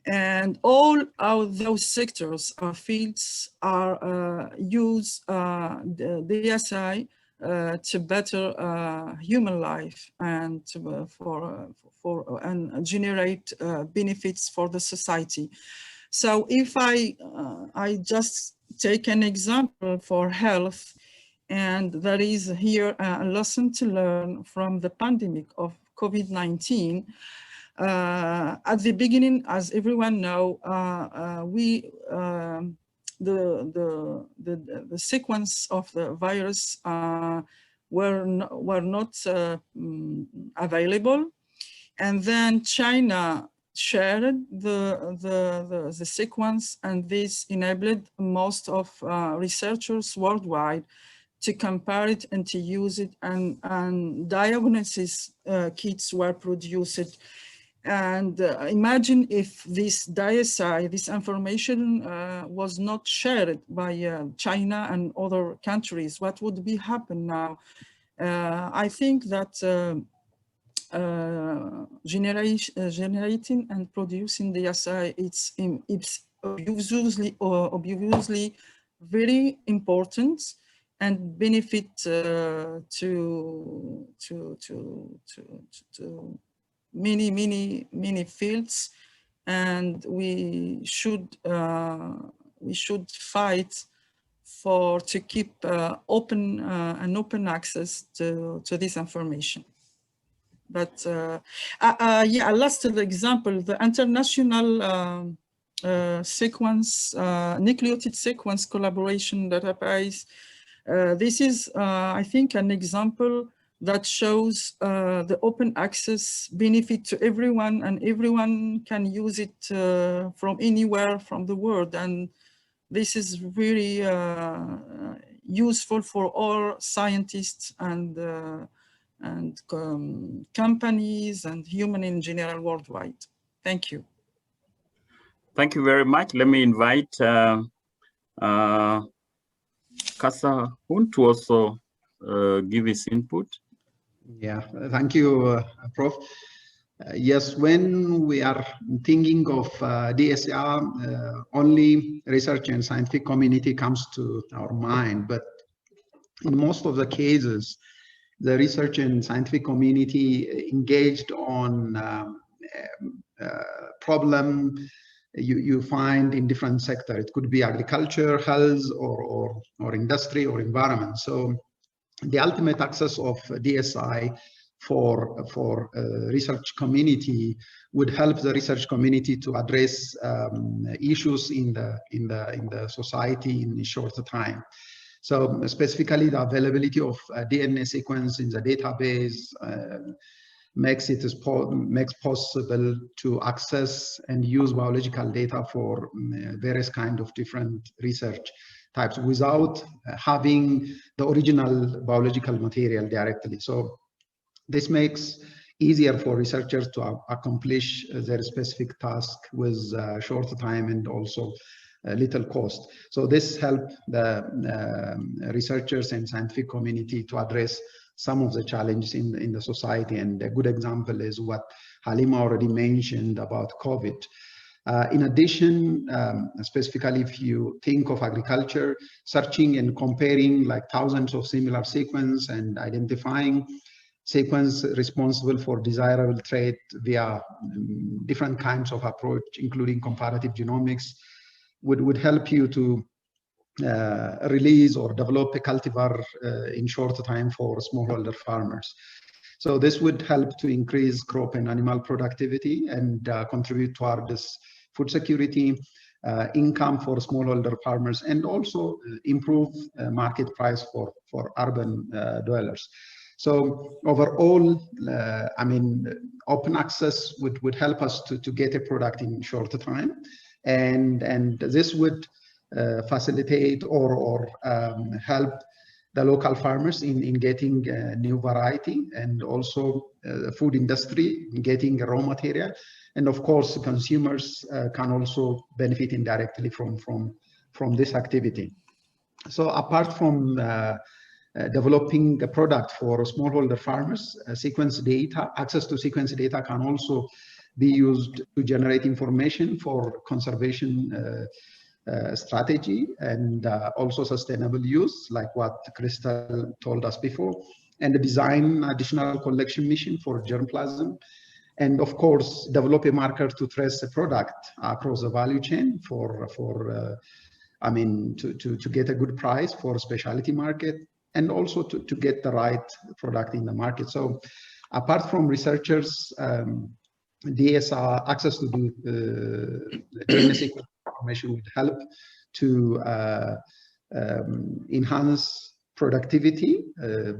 Speaker 4: and all of those sectors or fields are use the DSI to better human life and and generate benefits for the society. So if I just take an example for health, and there is here a lesson to learn from the pandemic of COVID-19. At the beginning, as everyone know, the sequence of the virus were not available, and then China shared the sequence, and this enabled most of researchers worldwide to compare it and to use it, and diagnosis kits were produced. And imagine if this DSI, this information was not shared by China and other countries, what would be happen now? I think that generating and producing DSI, it's obviously very important and benefit to many fields, and we should fight to keep open access to this information. But yeah, last example, the international sequence, nucleotide sequence collaboration database. This is, I think, an example that shows the open access benefit to everyone, and everyone can use it from anywhere from the world. And this is really useful for all scientists and companies and human in general worldwide. Thank you.
Speaker 1: Thank you very much. Let me invite Kassahun to also give his input.
Speaker 7: Yeah, thank you, Prof. Yes, when we are thinking of DSI, only research and scientific community comes to our mind, but in most of the cases, the research and scientific community engaged on problem you find in different sectors. It could be agriculture, health, or industry or environment. So the ultimate access of DSI for research community would help the research community to address issues in the society in a shorter time. So specifically, the availability of DNA sequence in the database makes possible to access and use biological data for various kind of different research types without having the original biological material directly. So this makes easier for researchers to accomplish their specific task with shorter time and also little cost. So this helps the researchers and scientific community to address some of the challenges in the society. And a good example is what Halima already mentioned about COVID. In addition, specifically if you think of agriculture, searching and comparing like thousands of similar sequences and identifying sequence responsible for desirable trait via different kinds of approach, including comparative genomics, would help you to release or develop a cultivar in shorter time for smallholder farmers. So this would help to increase crop and animal productivity and contribute toward this food security, income for smallholder farmers, and also improve market price for urban dwellers. So overall, I mean, open access would help us to get a product in shorter time, and this would facilitate or help the local farmers in getting new variety, and also the food industry in getting raw material, and of course consumers can also benefit indirectly from this activity. So apart from developing a product for smallholder farmers, sequence data, access to sequence data can also be used to generate information for conservation strategy and also sustainable use, like what Krystal told us before, and design additional collection mission for germplasm, and of course develop a marker to trace a product across the value chain I mean to get a good price for specialty market, and also to get the right product in the market. So apart from researchers, DSI access to DNA sequence information would help to enhance productivity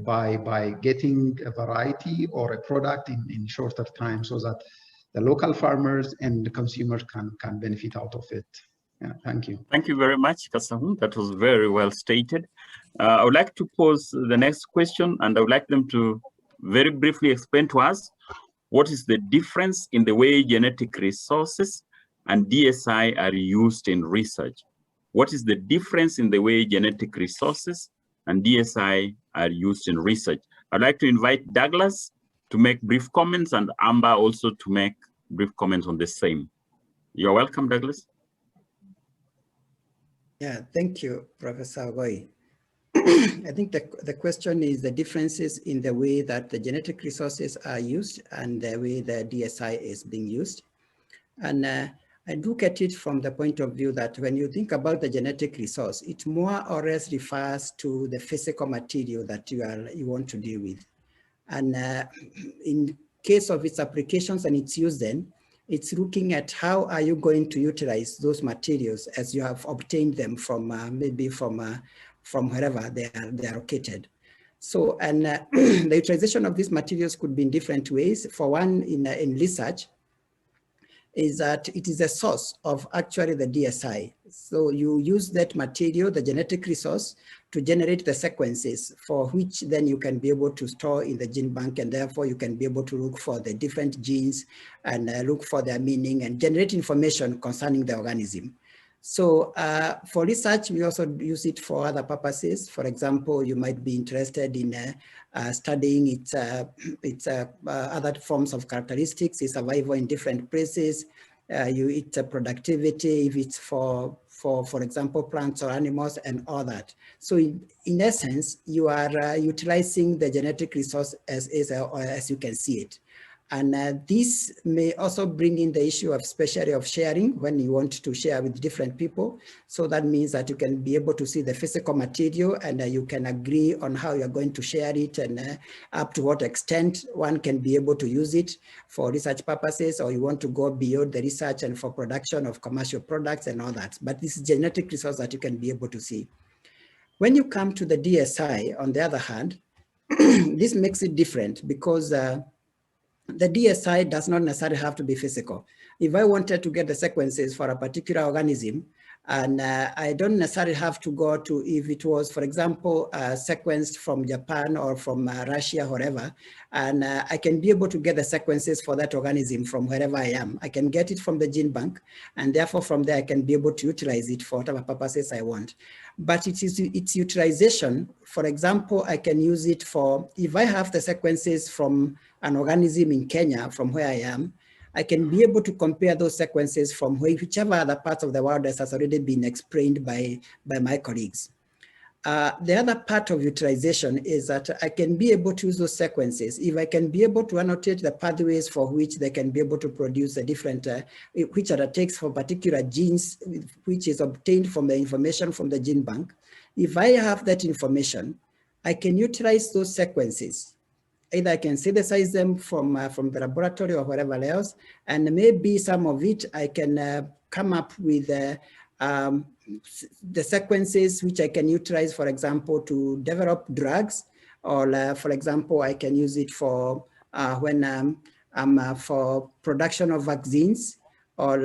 Speaker 7: by getting a variety or a product in shorter time, so that the local farmers and the consumers can benefit out of it. Yeah, thank you.
Speaker 1: Thank you very much, Kassahun. That was very well stated. I would like to pose the next question, and I would like them to very briefly explain to us what is the difference in the way genetic resources and DSI are used in research. What is the difference in the way genetic resources and DSI are used in research? I'd like to invite Douglas to make brief comments, and Amber also to make brief comments on the same. You're welcome, Douglas.
Speaker 8: Yeah, thank you, Professor Ogoyi. I think the question is the differences in the way that the genetic resources are used and the way the DSI is being used. And I look at it from the point of view that when you think about the genetic resource, it more or less refers to the physical material that you want to deal with. And in case of its applications and its use, then it's looking at how are you going to utilize those materials as you have obtained them from maybe from wherever they are located. So, and the utilization of these materials could be in different ways. For one, in research, is that it is a source of actually the DSI. So you use that material, the genetic resource, to generate the sequences for which then you can be able to store in the gene bank, and therefore you can be able to look for the different genes and look for their meaning and generate information concerning the organism. So for research, we also use it for other purposes. For example, you might be interested in studying its other forms of characteristics, its survival in different places, its productivity, if it's for example, plants or animals and all that. So in essence, you are utilizing the genetic resource as you can see it. And this may also bring in the issue of especially of sharing when you want to share with different people. So that means that you can be able to see the physical material and you can agree on how you're going to share it and up to what extent one can be able to use it for research purposes, or you want to go beyond the research and for production of commercial products and all that. But this is genetic resource that you can be able to see. When you come to the DSI, on the other hand, this makes it different because the DSI does not necessarily have to be physical. If I wanted to get the sequences for a particular organism, and I don't necessarily have to go to, if it was, for example, sequenced from Japan or from Russia, wherever, and I can be able to get the sequences for that organism from wherever I am. I can get it from the gene bank, and therefore from there I can be able to utilize it for whatever purposes I want. But it is its utilization. For example, I can use it for, if I have the sequences from an organism in Kenya, from where I am, I can be able to compare those sequences from whichever other parts of the world that has already been explained by my colleagues. The other part of utilization is that I can be able to use those sequences if I can be able to annotate the pathways for which they can be able to produce a different, which are takes for particular genes, which is obtained from the information from the gene bank. If I have that information, I can utilize those sequences. Either I can synthesize them from the laboratory or whatever else, and maybe some of it I can come up with the sequences which I can utilize, for example, to develop drugs, or for example, I can use it for for production of vaccines, or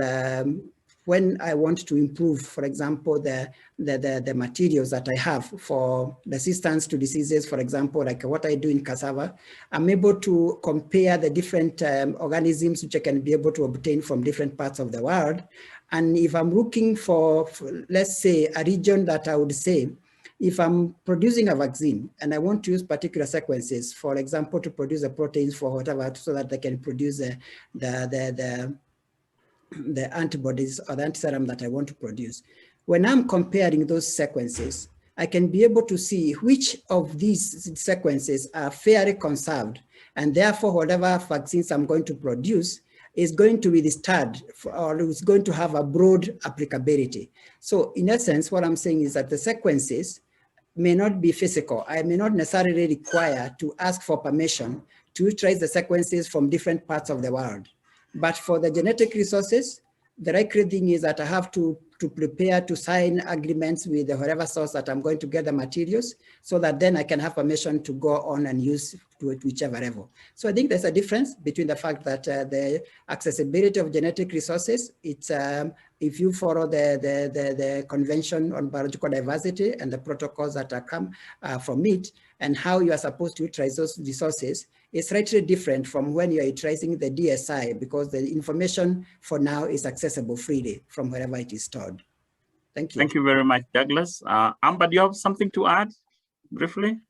Speaker 8: when I want to improve, for example, the materials that I have for resistance to diseases, for example, like what I do in cassava, I'm able to compare the different organisms which I can be able to obtain from different parts of the world. And if I'm looking for, let's say, a region that I would say, if I'm producing a vaccine and I want to use particular sequences, for example, to produce the proteins for whatever, so that they can produce the antibodies or the antiserum that I want to produce. When I'm comparing those sequences, I can be able to see which of these sequences are fairly conserved, and therefore whatever vaccines I'm going to produce is going to withstand, or is going to have a broad applicability. So in essence, what I'm saying is that the sequences may not be physical. I may not necessarily require to ask for permission to trace the sequences from different parts of the world. But for the genetic resources, the likely thing is that I have to prepare to sign agreements with whatever source that I'm going to get the materials, so that then I can have permission to go on and use to whichever level. So I think there's a difference between the fact that the accessibility of genetic resources, it's if you follow the Convention on Biological Diversity and the protocols that come from it, and how you are supposed to utilize those resources, is slightly different from when you are utilizing the DSI, because the information for now is accessible freely from wherever it is stored. Thank you.
Speaker 1: Thank you very much, Douglas. Amber, do you have something to add briefly?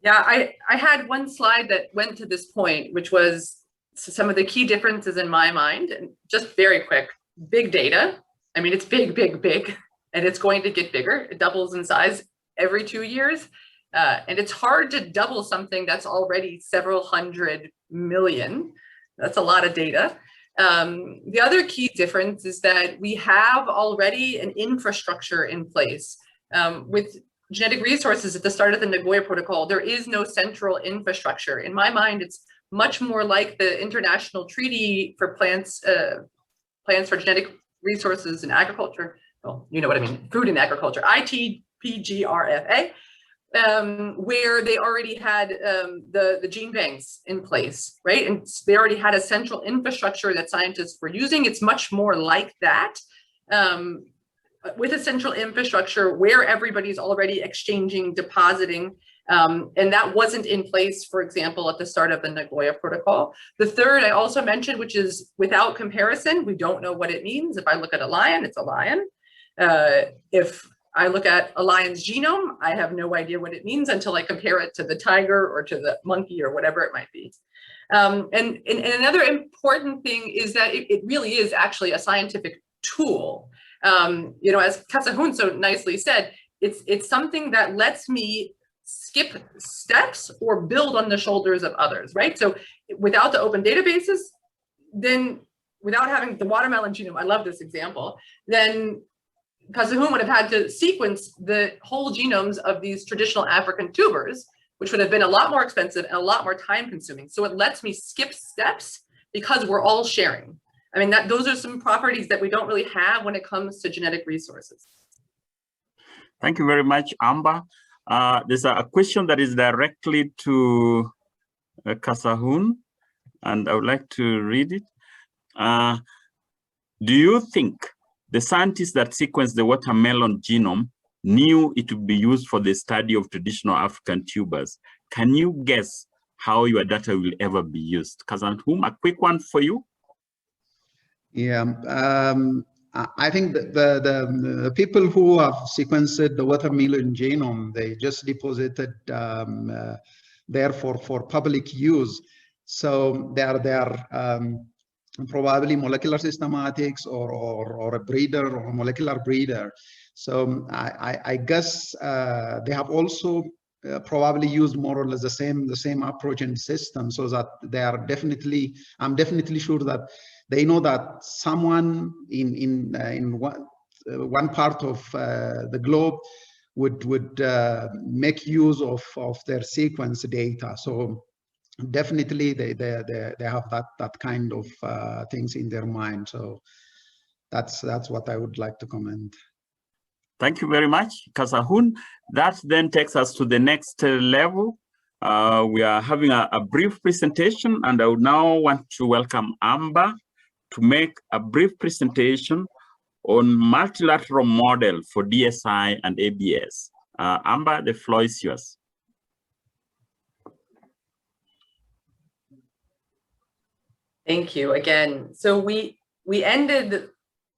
Speaker 3: Yeah, I had one slide that went to this point, which was some of the key differences in my mind. And just very quick, big data. I mean, it's big, big, big, and it's going to get bigger. It doubles in size every 2 years. And it's hard to double something that's already several hundred million. That's a lot of data. The other key difference is that we have already an infrastructure in place. With genetic resources at the start of the Nagoya Protocol, there is no central infrastructure. In my mind, it's much more like the International Treaty for Plants for Genetic Resources in Agriculture. Well, you know what I mean, Food and Agriculture, ITPGRFA. where they already had the gene banks in place, right? And they already had a central infrastructure that scientists were using. It's much more like that, with a central infrastructure where everybody's already exchanging, depositing, and that wasn't in place, for example, at the start of the Nagoya Protocol. The third I also mentioned, which is without comparison, we don't know what it means. If I look at a lion, it's a lion. If I look at a lion's genome, I have no idea what it means until I compare it to the tiger or to the monkey or whatever it might be. And another important thing is that it really is actually a scientific tool. You know, as Kassahun so nicely said, it's something that lets me skip steps or build on the shoulders of others, right? So without the open databases, then without having the watermelon genome, I love this example, then Kassahun would have had to sequence the whole genomes of these traditional African tubers, which would have been a lot more expensive and a lot more time consuming. So it lets me skip steps because we're all sharing. I mean, those are some properties that we don't really have when it comes to genetic resources.
Speaker 1: Thank you very much, Amber. There's a question that is directly to Kassahun, and I would like to read it. Do you think the scientists that sequenced the watermelon genome knew it would be used for the study of traditional African tubers? Can you guess how your data will ever be used? Kassahun, a quick one for you.
Speaker 7: Yeah, I think that the people who have sequenced the watermelon genome, they just deposited there for public use. So they are probably molecular systematics or a breeder or a molecular breeder. So I guess they have also probably used more or less the same approach and system, so that they are definitely, I'm definitely sure that they know that someone in one part of the globe would make use of their sequence data. So definitely they have that kind of things in their mind. So that's what I would like to comment.
Speaker 1: Thank you very much, Kassahun. That then takes us to the next level. We are having a brief presentation, and I would now want to welcome Amber to make a brief presentation on multilateral model for DSI and ABS. Amber, the floor is yours.
Speaker 3: Thank you again. So we ended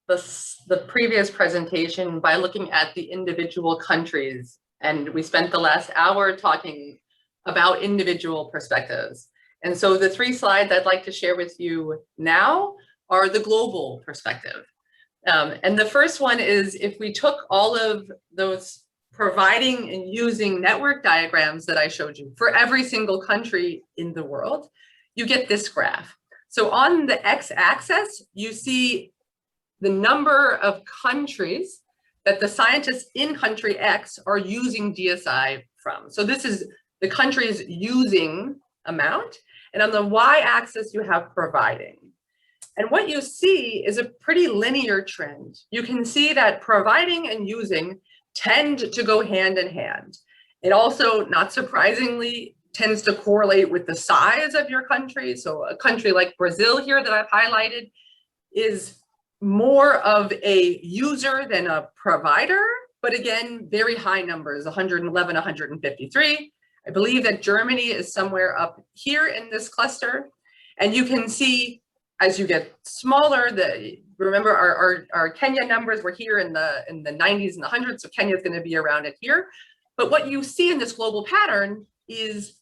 Speaker 3: the previous presentation by looking at the individual countries, and we spent the last hour talking about individual perspectives. And so the 3 slides I'd like to share with you now are the global perspective. And the first one is, if we took all of those providing and using network diagrams that I showed you for every single country in the world, you get this graph. So on the x-axis, you see the number of countries that the scientists in country X are using DSI from. So this is the country's using amount. And on the y-axis, you have providing. And what you see is a pretty linear trend. You can see that providing and using tend to go hand in hand. It also, not surprisingly, tends to correlate with the size of your country. So a country like Brazil here that I've highlighted is more of a user than a provider, but again, very high numbers, 111, 153. I believe that Germany is somewhere up here in this cluster. And you can see as you get smaller, remember our Kenya numbers were here in the 90s and the hundreds, so Kenya is going to be around it here. But what you see in this global pattern is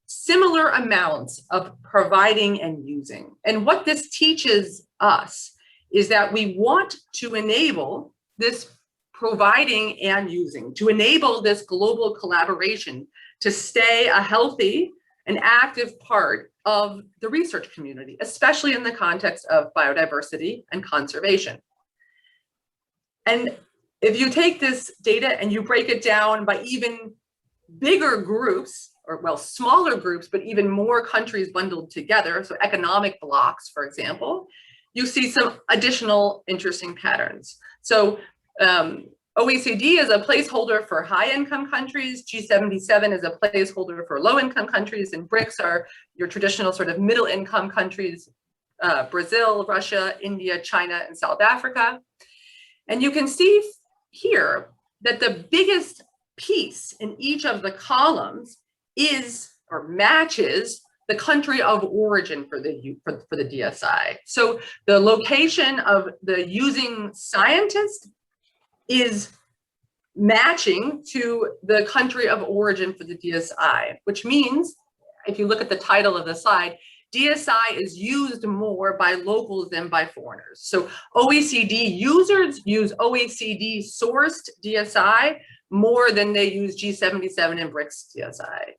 Speaker 3: similar amounts of providing and using. And what this teaches us is that we want to enable this providing and using, to enable this global collaboration to stay a healthy and active part of the research community, especially in the context of biodiversity and conservation. And if you take this data and you break it down by even bigger groups, or well, smaller groups, but even more countries bundled together, so economic blocks, for example, you see some additional interesting patterns. So OECD is a placeholder for high-income countries. G77 is a placeholder for low-income countries, and BRICS are your traditional sort of middle-income countries, Brazil, Russia, India, China, and South Africa. And you can see here that the biggest piece in each of the columns is or matches the country of origin for the DSI. So the location of the using scientist is matching to the country of origin for the DSI, which means, if you look at the title of the slide, DSI is used more by locals than by foreigners. So OECD users use OECD sourced DSI more than they use G77 and BRICS DSI.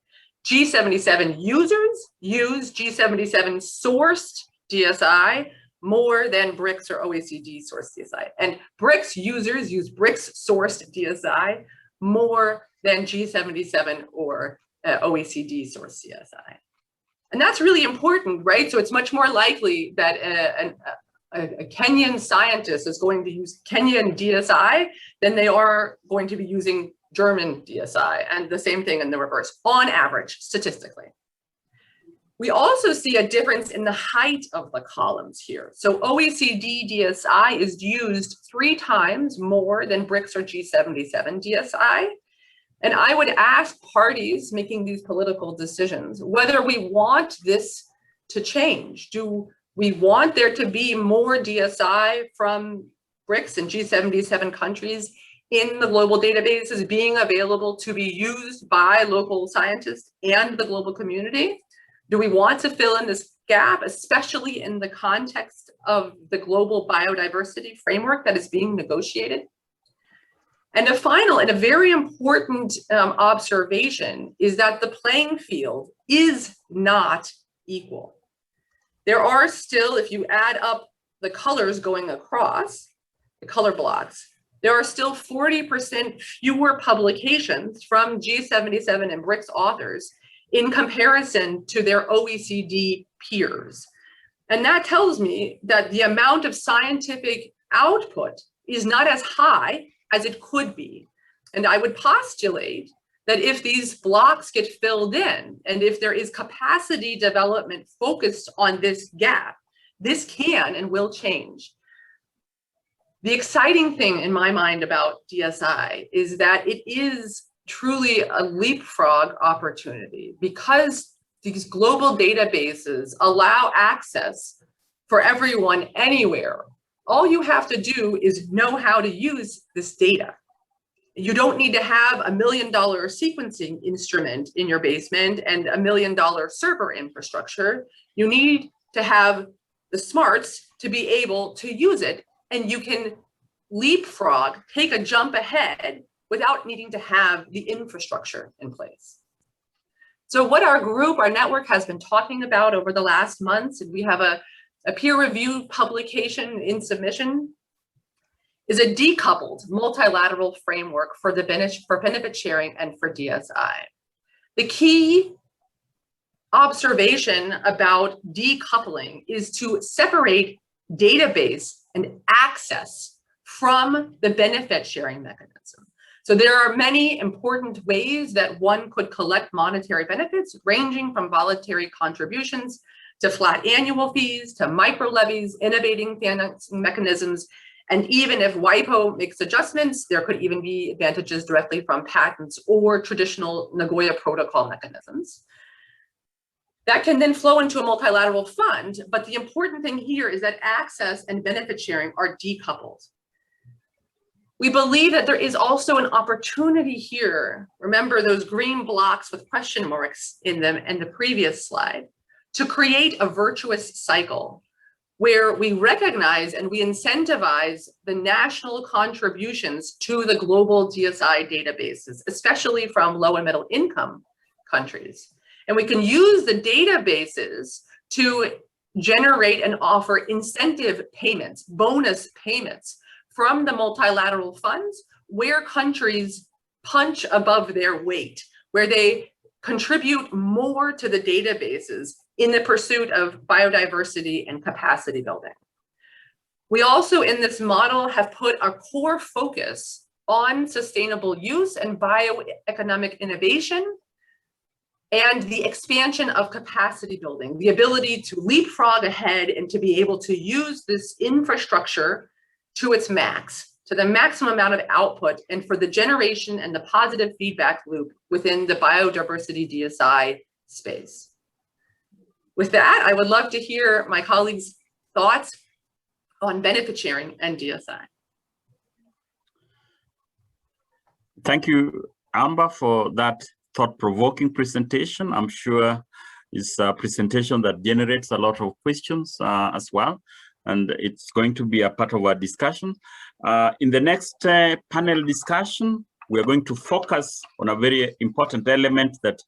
Speaker 3: G77 users use G77 sourced DSI more than BRICS or OECD sourced DSI. And BRICS users use BRICS sourced DSI more than G77 or OECD sourced DSI. And that's really important, right? So it's much more likely that a Kenyan scientist is going to use Kenyan DSI than they are going to be using German DSI, and the same thing in the reverse, on average, statistically. We also see a difference in the height of the columns here. So OECD DSI is used 3 times more than BRICS or G77 DSI. And I would ask parties making these political decisions whether we want this to change. Do we want there to be more DSI from BRICS and G77 countries in the global databases being available to be used by local scientists and the global community? Do we want to fill in this gap, especially in the context of the global biodiversity framework that is being negotiated? And a final and a very important observation is that the playing field is not equal. There are still, if you add up the colors going across, the color blocks, there are still 40% fewer publications from G77 and BRICS authors in comparison to their OECD peers. And that tells me that the amount of scientific output is not as high as it could be. And I would postulate that if these blocks get filled in, and if there is capacity development focused on this gap, this can and will change. The exciting thing in my mind about DSI is that it is truly a leapfrog opportunity because these global databases allow access for everyone anywhere. All you have to do is know how to use this data. You don't need to have $1 million sequencing instrument in your basement and $1 million server infrastructure. You need to have the smarts to be able to use it, and you can leapfrog, take a jump ahead without needing to have the infrastructure in place. So what our group, our network has been talking about over the last months, and we have a peer-reviewed publication in submission, is a decoupled multilateral framework for benefit sharing and for DSI. The key observation about decoupling is to separate database and access from the benefit sharing mechanism. So there are many important ways that one could collect monetary benefits, ranging from voluntary contributions to flat annual fees, to micro levies, innovating financing mechanisms. And even if WIPO makes adjustments, there could even be advantages directly from patents or traditional Nagoya Protocol mechanisms. That can then flow into a multilateral fund, but the important thing here is that access and benefit sharing are decoupled. We believe that there is also an opportunity here. Remember those green blocks with question marks in them in the previous slide, to create a virtuous cycle where we recognize and we incentivize the national contributions to the global DSI databases, especially from low and middle income countries. And we can use the databases to generate and offer incentive payments, bonus payments from the multilateral funds where countries punch above their weight, where they contribute more to the databases in the pursuit of biodiversity and capacity building. We also, in this model, have put our core focus on sustainable use and bioeconomic innovation, and the expansion of capacity building, the ability to leapfrog ahead and to be able to use this infrastructure to its max, to the maximum amount of output, and for the generation and the positive feedback loop within the biodiversity DSI space. With that, I would love to hear my colleagues' thoughts on benefit sharing and DSI.
Speaker 1: Thank you, Amber, for that thought-provoking presentation. I'm sure it's a presentation that generates a lot of questions as well, and it's going to be a part of our discussion. In the next panel discussion, we're going to focus on a very important element that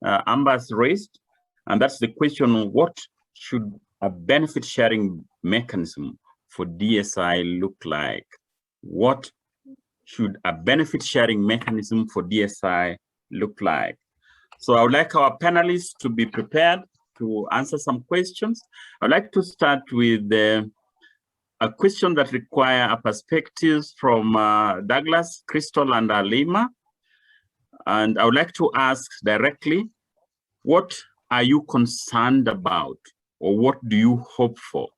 Speaker 1: Amber has raised, and that's the question of what should a benefit sharing mechanism for DSI look like? What should a benefit sharing mechanism for DSI look like? So I would like our panelists to be prepared to answer some questions. I'd like to start with a question that requires a perspective from Douglas, Krystal, and Halima. And I would like to ask directly, what are you concerned about, or what do you hope for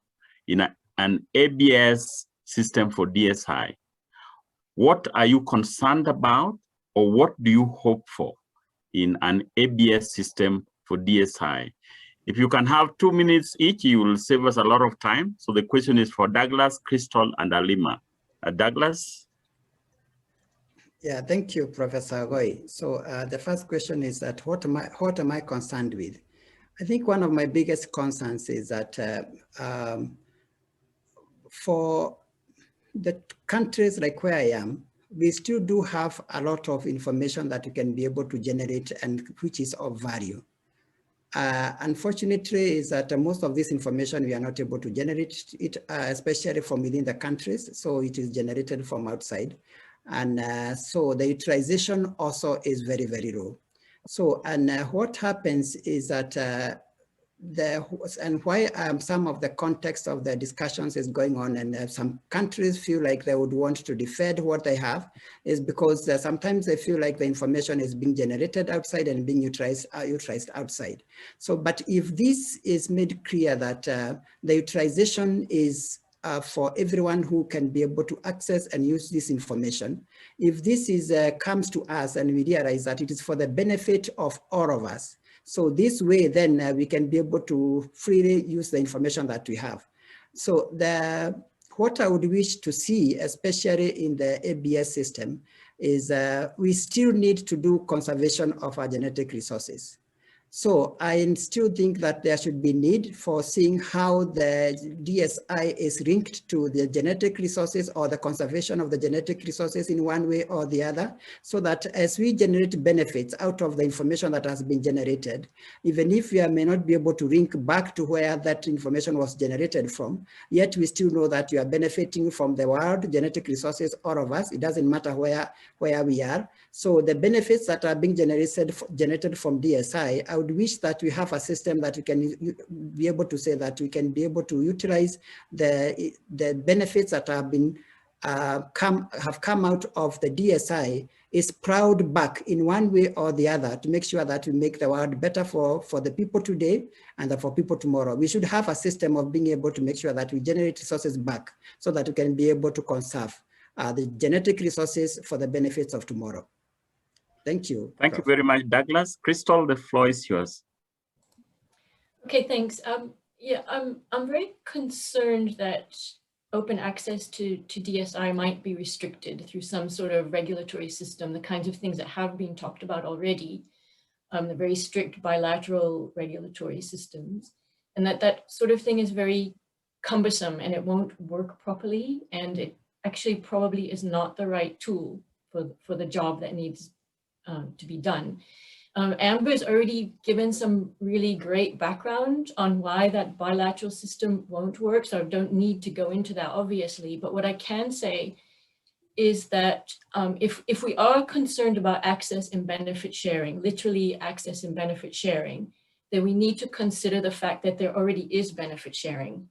Speaker 1: in an ABS system for DSI? What are you concerned about, or what do you hope for in an ABS system for DSI? If you can have 2 minutes each, you will save us a lot of time. So the question is for Douglas, Krystal, and Halima. Douglas?
Speaker 8: Yeah, thank you, Professor Ogoyi. So the first question is that what am I concerned with? I think one of my biggest concerns is that for the countries like where I am, we still do have a lot of information that we can be able to generate and which is of value. Unfortunately, is that most of this information we are not able to generate it, especially from within the countries. So it is generated from outside. And so the utilization also is very, very low. So, and what happens is that why some of the context of the discussions is going on, and some countries feel like they would want to defend what they have, is because sometimes they feel like the information is being generated outside and being utilized outside. So, but if this is made clear that the utilization is for everyone who can be able to access and use this information, if this is comes to us and we realize that it is for the benefit of all of us, so this way, then we can be able to freely use the information that we have. So what I would wish to see, especially in the ABS system, is we still need to do conservation of our genetic resources. So I still think that there should be need for seeing how the DSI is linked to the genetic resources or the conservation of the genetic resources in one way or the other, so that as we generate benefits out of the information that has been generated, even if we may not be able to link back to where that information was generated from, yet we still know that we are benefiting from the world genetic resources, all of us. It doesn't matter where we are. So the benefits that are being generated from DSI, I would wish that we have a system that we can be able to say that we can be able to utilize the benefits that have been have come out of the DSI is plowed back in one way or the other to make sure that we make the world better for the people today and for people tomorrow. We should have a system of being able to make sure that we generate resources back so that we can be able to conserve the genetic resources for the benefits of tomorrow. Thank you.
Speaker 1: Thank you very much, Douglas. Krystal, the floor is yours.
Speaker 6: Okay, thanks. Yeah, I'm very concerned that open access to DSI might be restricted through some sort of regulatory system, the kinds of things that have been talked about already, the very strict bilateral regulatory systems, and that sort of thing is very cumbersome and it won't work properly, and it actually probably is not the right tool for the job that needs to be done. Amber's already given some really great background on why that bilateral system won't work, so I don't need to go into that obviously, but what I can say is that if we are concerned about access and benefit sharing, literally access and benefit sharing, then we need to consider the fact that there already is benefit sharing.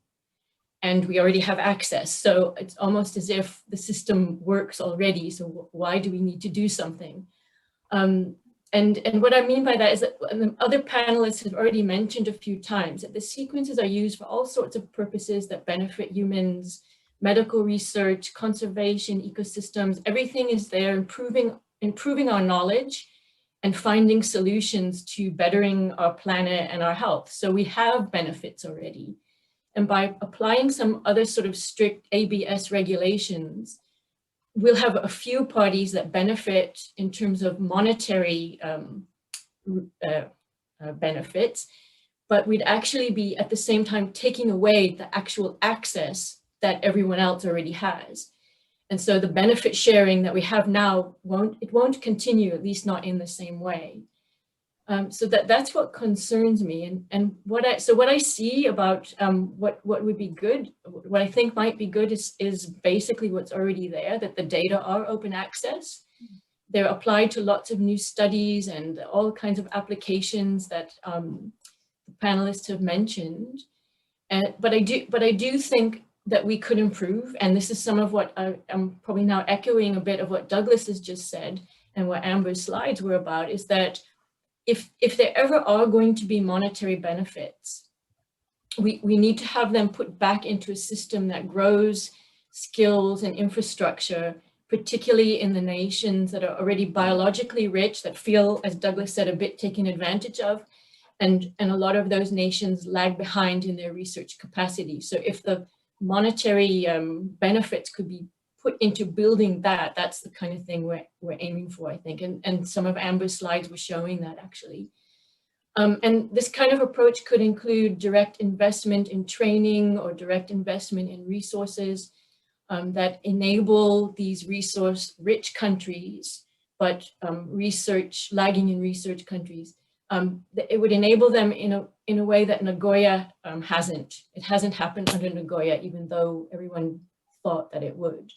Speaker 6: and we already have access. So it's almost as if the system works already. So why do we need to do something? And what I mean by that is that the other panelists have already mentioned a few times that the sequences are used for all sorts of purposes that benefit humans, medical research, conservation, ecosystems, everything is there, improving our knowledge and finding solutions to bettering our planet and our health. So we have benefits already. And by applying some other sort of strict ABS regulations, we'll have a few parties that benefit in terms of monetary benefits, but we'd actually be at the same time taking away the actual access that everyone else already has. And so the benefit sharing that we have now won't continue, at least not in the same way. So that's what concerns me, and what I see about what would be good, what I think might be good is basically what's already there, that the data are open access. They're applied to lots of new studies and all kinds of applications that the panelists have mentioned. But I do think that we could improve, and this is some of what I'm probably now echoing a bit of what Douglas has just said and what Amber's slides were about, is that if there ever are going to be monetary benefits, we need to have them put back into a system that grows skills and infrastructure, particularly in the nations that are already biologically rich, that feel, as Douglas said, a bit taken advantage of, and a lot of those nations lag behind in their research capacity. So if the monetary benefits could be put into building that, that's the kind of thing we're aiming for, I think. And some of Amber's slides were showing that, actually. And this kind of approach could include direct investment in training or direct investment in resources that enable these resource-rich countries, but lagging in research countries. It would enable them in a way that Nagoya hasn't. It hasn't happened under Nagoya, even though everyone thought that it would.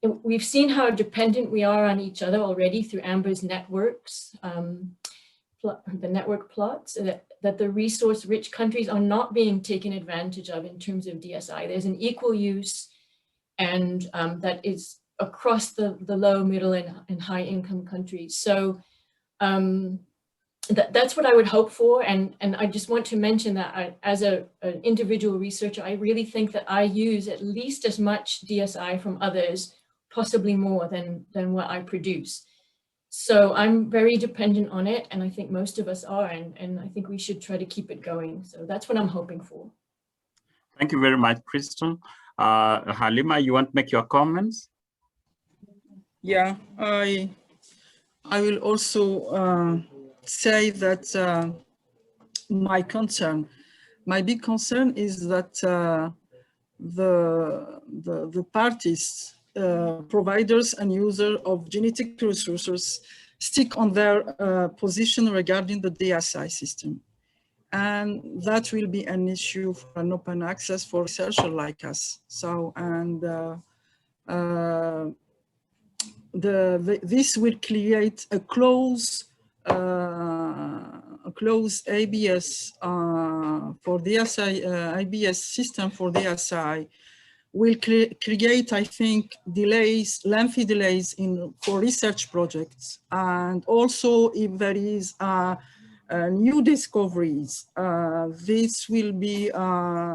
Speaker 6: We've seen how dependent we are on each other already through Amber's networks, the network plots, that the resource-rich countries are not being taken advantage of in terms of DSI. There's an equal use, and that is across the low, middle, and high-income countries. So that's what I would hope for, and I just want to mention that as an individual researcher, I really think that I use at least as much DSI from others, possibly more than what I produce. So I'm very dependent on it, and I think most of us are, and I think we should try to keep it going. So that's what I'm hoping for.
Speaker 1: Thank you very much, Krystal. Halima, you want to make your comments?
Speaker 4: Yeah, I will also say that my big concern is that the parties, providers and users of genetic resources stick on their position regarding the DSI system. And that will be an issue for an open access for researchers like us. So, and this will create a close ABS for DSI, ABS system for DSI will create, I think, lengthy delays for research projects. And also if there is new discoveries, this will be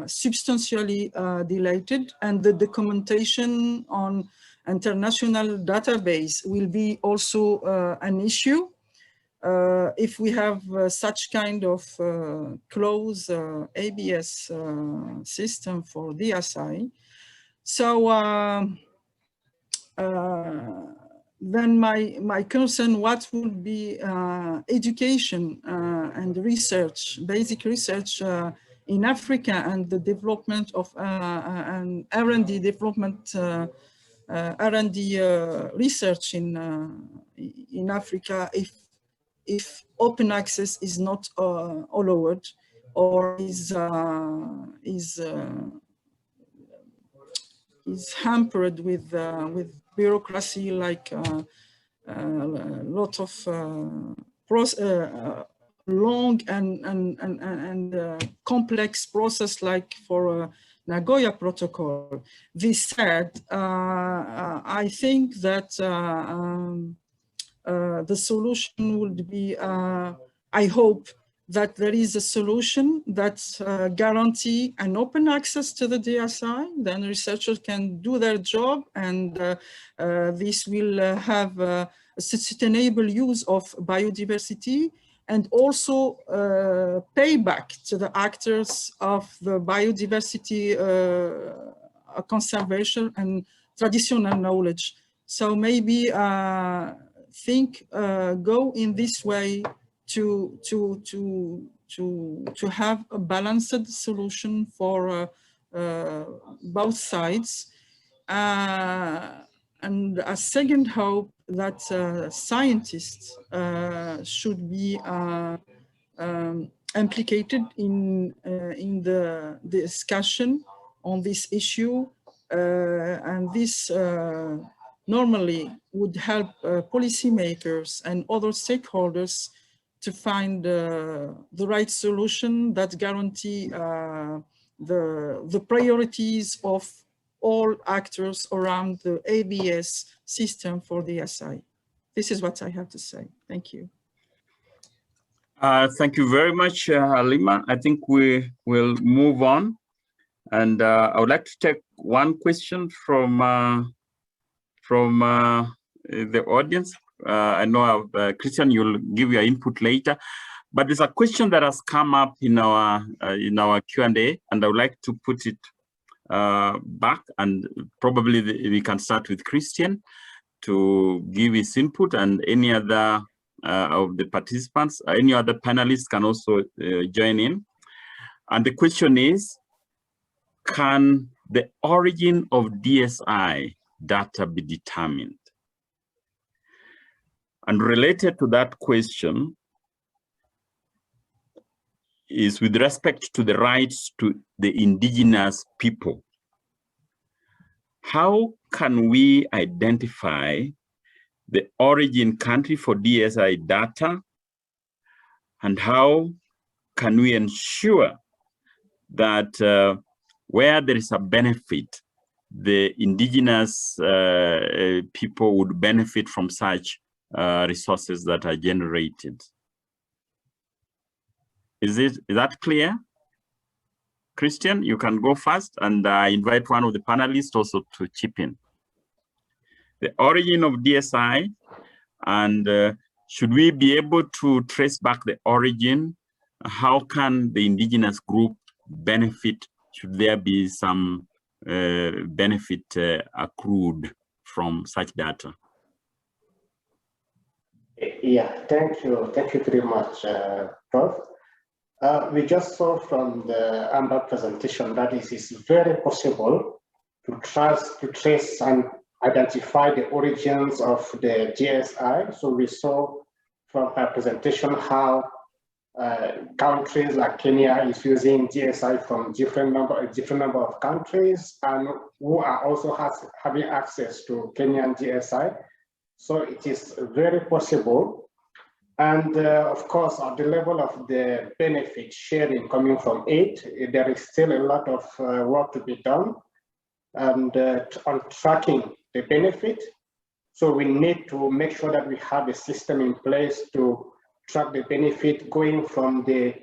Speaker 4: substantially delayed, and the documentation on international database will be also an issue if we have such kind of close ABS system for DSI. So then my concern, what would be education and research, basic research in Africa, and the development of and R&D development, R&D research in Africa, if open access is not allowed, or is hampered with bureaucracy, like a lot of long and complex process, like for Nagoya Protocol. This said, I think that the solution would be, I hope that there is a solution that guarantee an open access to the DSI, then researchers can do their job, and this will have a sustainable use of biodiversity, and also pay back to the actors of the biodiversity conservation and traditional knowledge. So maybe go in this way to have a balanced solution for both sides. And a second hope that scientists should be implicated in the discussion on this issue, and this normally would help policymakers and other stakeholders to find the right solution that guarantee the priorities of all actors around the ABS system for the DSI. This is what I have to say. Thank you.
Speaker 1: Thank you very much, Halima. I think we will move on. And I would like to take one question from the audience. I know Krystal, you'll give your input later, but there's a question that has come up in our Q&A, and I would like to put it back, and probably we can start with Christian to give his input, and any other of the participants, any other panelists can also join in. And the question is, can the origin of DSI data be determined? And related to that question is with respect to the rights to the indigenous people. How can we identify the origin country for DSI data, and how can we ensure that where there is a benefit, the indigenous people would benefit from such resources that are generated? Is that clear? Christian, you can go first, and I invite one of the panelists also to chip in. The origin of DSI, and should we be able to trace back the origin? How can the indigenous group benefit? Should there be some benefit accrued from such data?
Speaker 5: Yeah, thank you very much, Prof. We just saw from the AMBA presentation that it is very possible to trace and identify the origins of the DSI. So we saw from her presentation how countries like Kenya is using DSI from different number of countries, and who are also having access to Kenyan DSI. So it is very possible. And of course, at the level of the benefit sharing coming from aid, there is still a lot of work to be done, and on tracking the benefit. So we need to make sure that we have a system in place to track the benefit going from the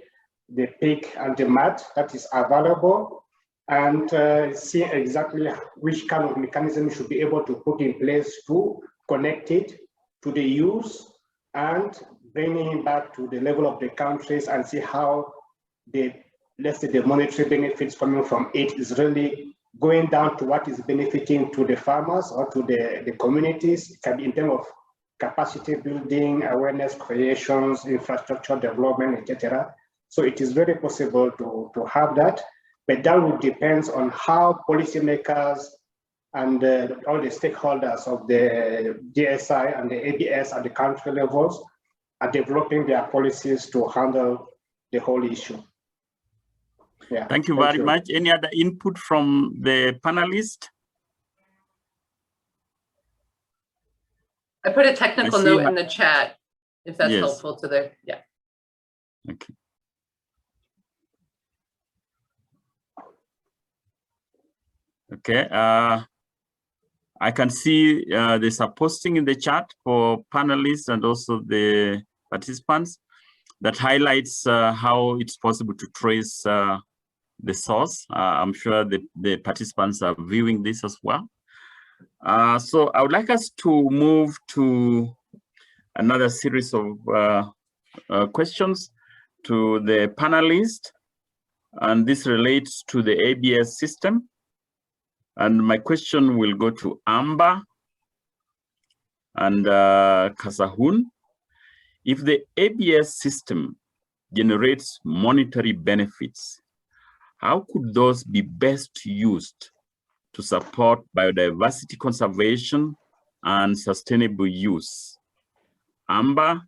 Speaker 5: peak and the mat that is available, and see exactly which kind of mechanism we should be able to put in place to connect it to the use and bringing it back to the level of the countries, and see how let's say the monetary benefits coming from it is really going down to what is benefiting to the farmers or to the communities. It can be in terms of capacity building, awareness creations, infrastructure development, etc. So it is very possible to have that, but that would depend on how policymakers and all the stakeholders of the DSI and the ABS at the country levels are developing their policies to handle the whole issue. Yeah.
Speaker 1: Thank you very much. Any other input from the panelists?
Speaker 3: I put a technical note in the chat, if that's helpful to the, yeah.
Speaker 1: Okay. Okay. I can see there's a posting in the chat for panelists and also the participants that highlights how it's possible to trace the source. I'm sure the participants are viewing this as well. So I would like us to move to another series of questions to the panelists, and this relates to the ABS system. And my question will go to Amber and Kassahun. If the ABS system generates monetary benefits, how could those be best used to support biodiversity conservation and sustainable use? Amber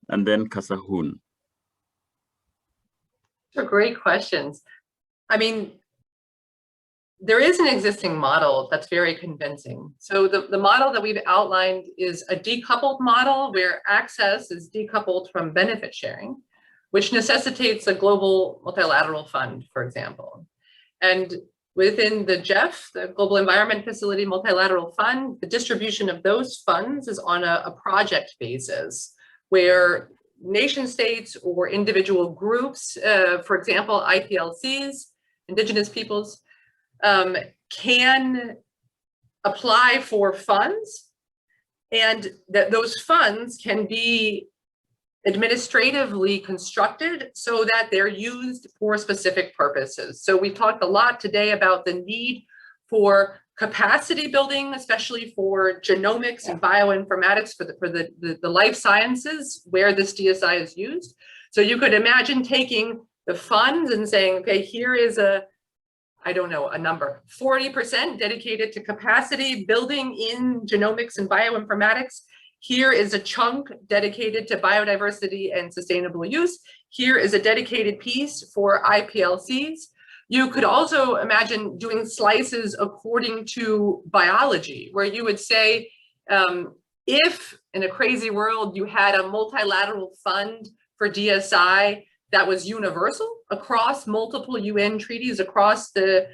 Speaker 1: and then Kassahun.
Speaker 3: They're great questions. I mean, there is an existing model that's very convincing. So the model that we've outlined is a decoupled model where access is decoupled from benefit sharing, which necessitates a global multilateral fund, for example. And within the GEF, the Global Environment Facility Multilateral Fund, the distribution of those funds is on a project basis where nation states or individual groups, for example, IPLCs, indigenous peoples, can apply for funds, and that those funds can be administratively constructed so that they're used for specific purposes. So we talked a lot today about the need for capacity building, especially for genomics and bioinformatics for the life sciences where this DSI is used. So you could imagine taking the funds and saying, okay, here is I don't know, a number, 40% dedicated to capacity building in genomics and bioinformatics. Here is a chunk dedicated to biodiversity and sustainable use. Here is a dedicated piece for IPLCs. You could also imagine doing slices according to biology, where you would say, if in a crazy world you had a multilateral fund for DSI that was universal across multiple UN treaties, across the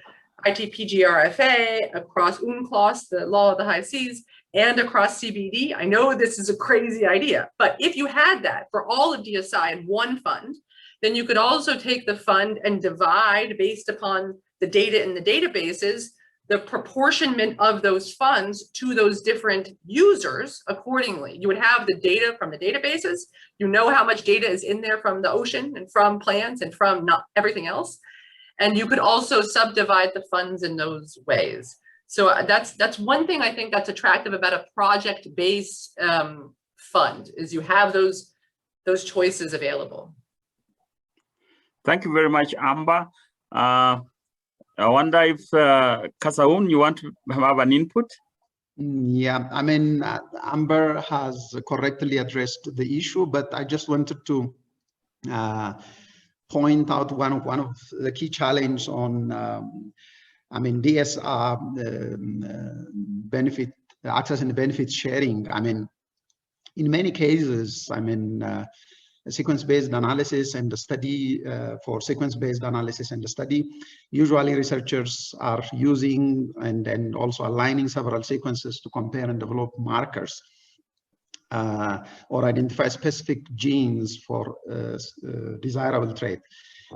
Speaker 3: ITPGRFA, across UNCLOS, the Law of the High Seas, and across CBD. I know this is a crazy idea, but if you had that for all of DSI in one fund, then you could also take the fund and divide based upon the data in the databases, the proportionment of those funds to those different users accordingly. You would have the data from the databases, you know how much data is in there from the ocean and from plants and from not everything else. And you could also subdivide the funds in those ways. So that's one thing I think that's attractive about a project-based fund, is you have those choices available.
Speaker 1: Thank you very much, Amber. I wonder if Kassahun, you want to have an input?
Speaker 7: Yeah, I mean, Amber has correctly addressed the issue, but I just wanted to point out one of the key challenges on, I mean, DSR benefit access and benefit sharing. I mean, in many cases, I mean, sequence-based analysis and the study for sequence-based analysis and the study, usually researchers are using and also aligning several sequences to compare and develop markers or identify specific genes for desirable trait.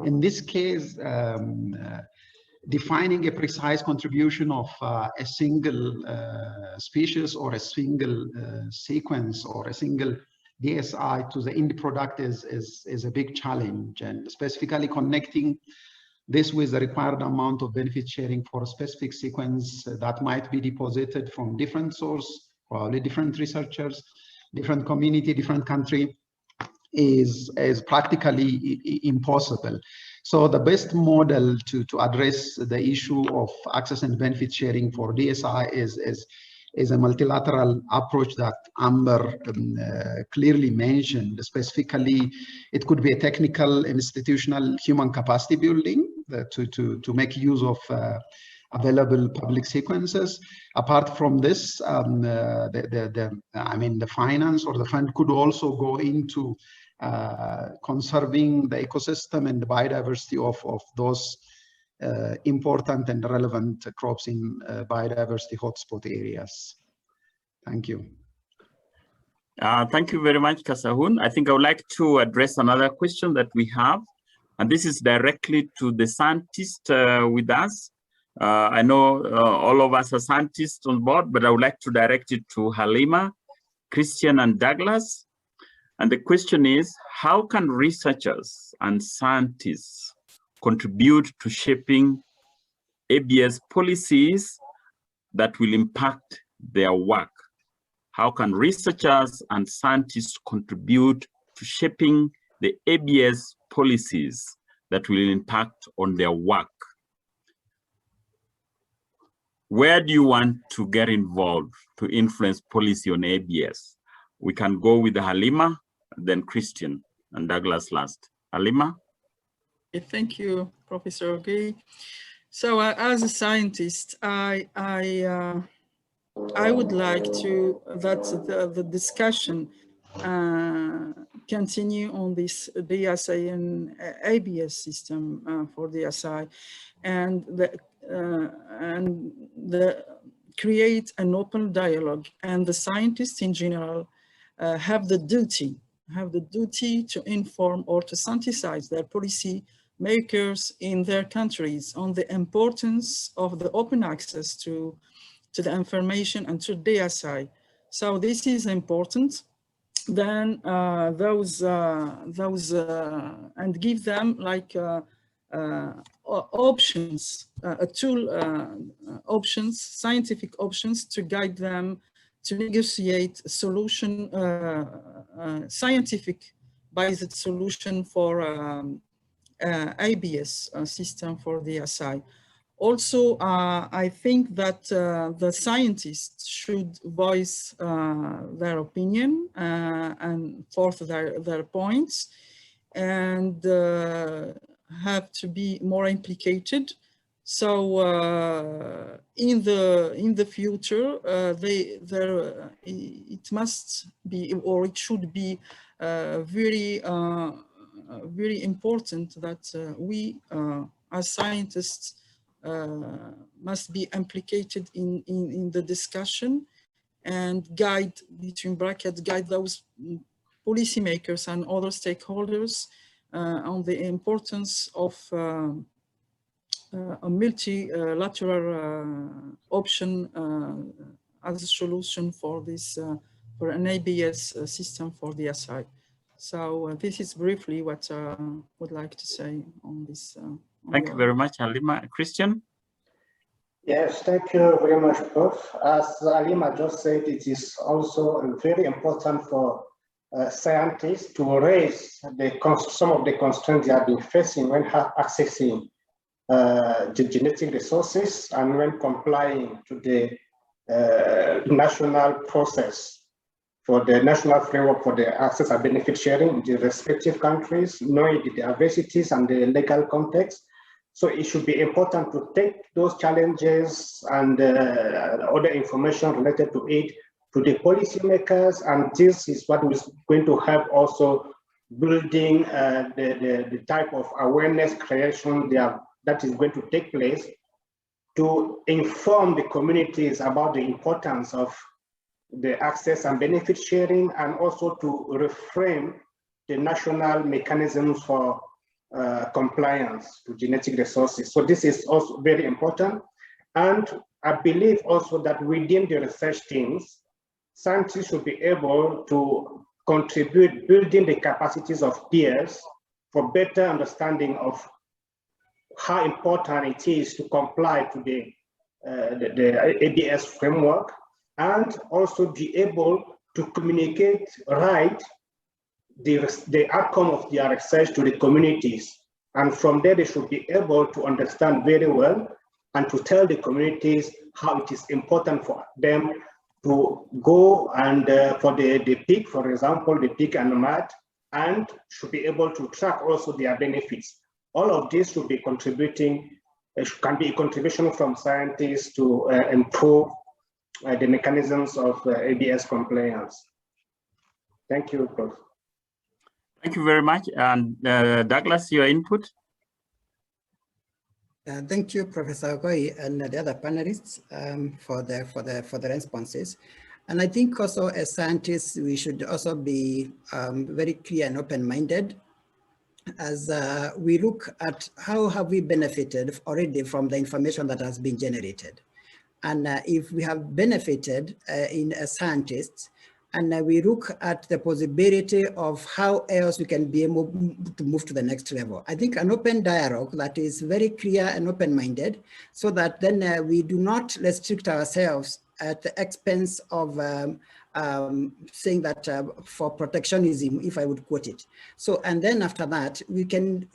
Speaker 7: In this case, defining a precise contribution of a single species or a single sequence or a single DSI to the end product is a big challenge, and specifically connecting this with the required amount of benefit sharing for a specific sequence that might be deposited from different source, probably different researchers, different community, different country, is is impossible. So the best model to address the issue of access and benefit sharing for DSI is a multilateral approach that Amber clearly mentioned. Specifically, it could be a technical, institutional, human capacity building to make use of available public sequences. Apart from this, I mean, the finance or the fund could also go into conserving the ecosystem and the biodiversity of those important and relevant crops in biodiversity hotspot areas. Thank you.
Speaker 1: Thank you very much, Kassahun. I think I would like to address another question that we have, and this is directly to the scientist with us. I know all of us are scientists on board, but I would like to direct it to Halima, Christian, and Douglas. And the question is, how can researchers and scientists contribute to shaping ABS policies that will impact their work? How can researchers and scientists contribute to shaping the ABS policies that will impact on their work? Where do you want to get involved to influence policy on ABS? We can go with Halima, then Christian, and Douglas last. Halima?
Speaker 4: Thank you, Professor Ogoyi. So as a scientist, I would like to that the discussion continue on this DSI and ABS system for DSI, and create an open dialogue, and the scientists in general have the duty to inform or to synthesize their policy makers in their countries on the importance of the open access to the information and to DSI. So this is important. Then and give them like options, options, scientific options to guide them to negotiate a solution, scientific based solution for ABS system for DSI. Also, I think that the scientists should voice their opinion and forth their points, and have to be more implicated. So in the future, it must be, or it should be very important that we as scientists must be implicated in the discussion and guide, between brackets, guide those policymakers and other stakeholders on the importance of a multilateral option as a solution for this, for an ABS system for DSI. So this is briefly what I would like to say on this.
Speaker 1: Thank you very much, Halima. Christian?
Speaker 5: Yes, thank you very much, Prof. As Halima just said, it is also very important for scientists to raise some of the constraints they have been facing when accessing the genetic resources and when complying to the national process for the national framework for the access and benefit sharing in the respective countries, knowing the diversities and the legal context. So it should be important to take those challenges and other information related to it to the policymakers, and this is what is going to help also building the type of awareness creation that is going to take place to inform the communities about the importance of the access and benefit sharing, and also to reframe the national mechanisms for compliance to genetic resources. So this is also very important. And I believe also that within the research teams, scientists should be able to contribute building the capacities of peers for better understanding of how important it is to comply to the ABS framework, and also be able to communicate the outcome of their research to the communities. And from there, they should be able to understand very well and to tell the communities how it is important for them to go and for the pig, for example, the pig and mud, and should be able to track also their benefits. All of this should be contributing, can be a contribution from scientists to improve the mechanisms of ABS compliance. Thank you, Prof.
Speaker 1: Thank you very much. And Douglas, your input?
Speaker 8: Thank you, Professor Ogoyi, and the other panelists for the responses. And I think also as scientists, we should also be very clear and open-minded as we look at how have we benefited already from the information that has been generated. And if we have benefited as scientists, and we look at the possibility of how else we can be able to move to the next level. I think an open dialogue that is very clear and open-minded, so that then we do not restrict ourselves at the expense of saying that for protectionism, if I would quote it. So, and then after that, we can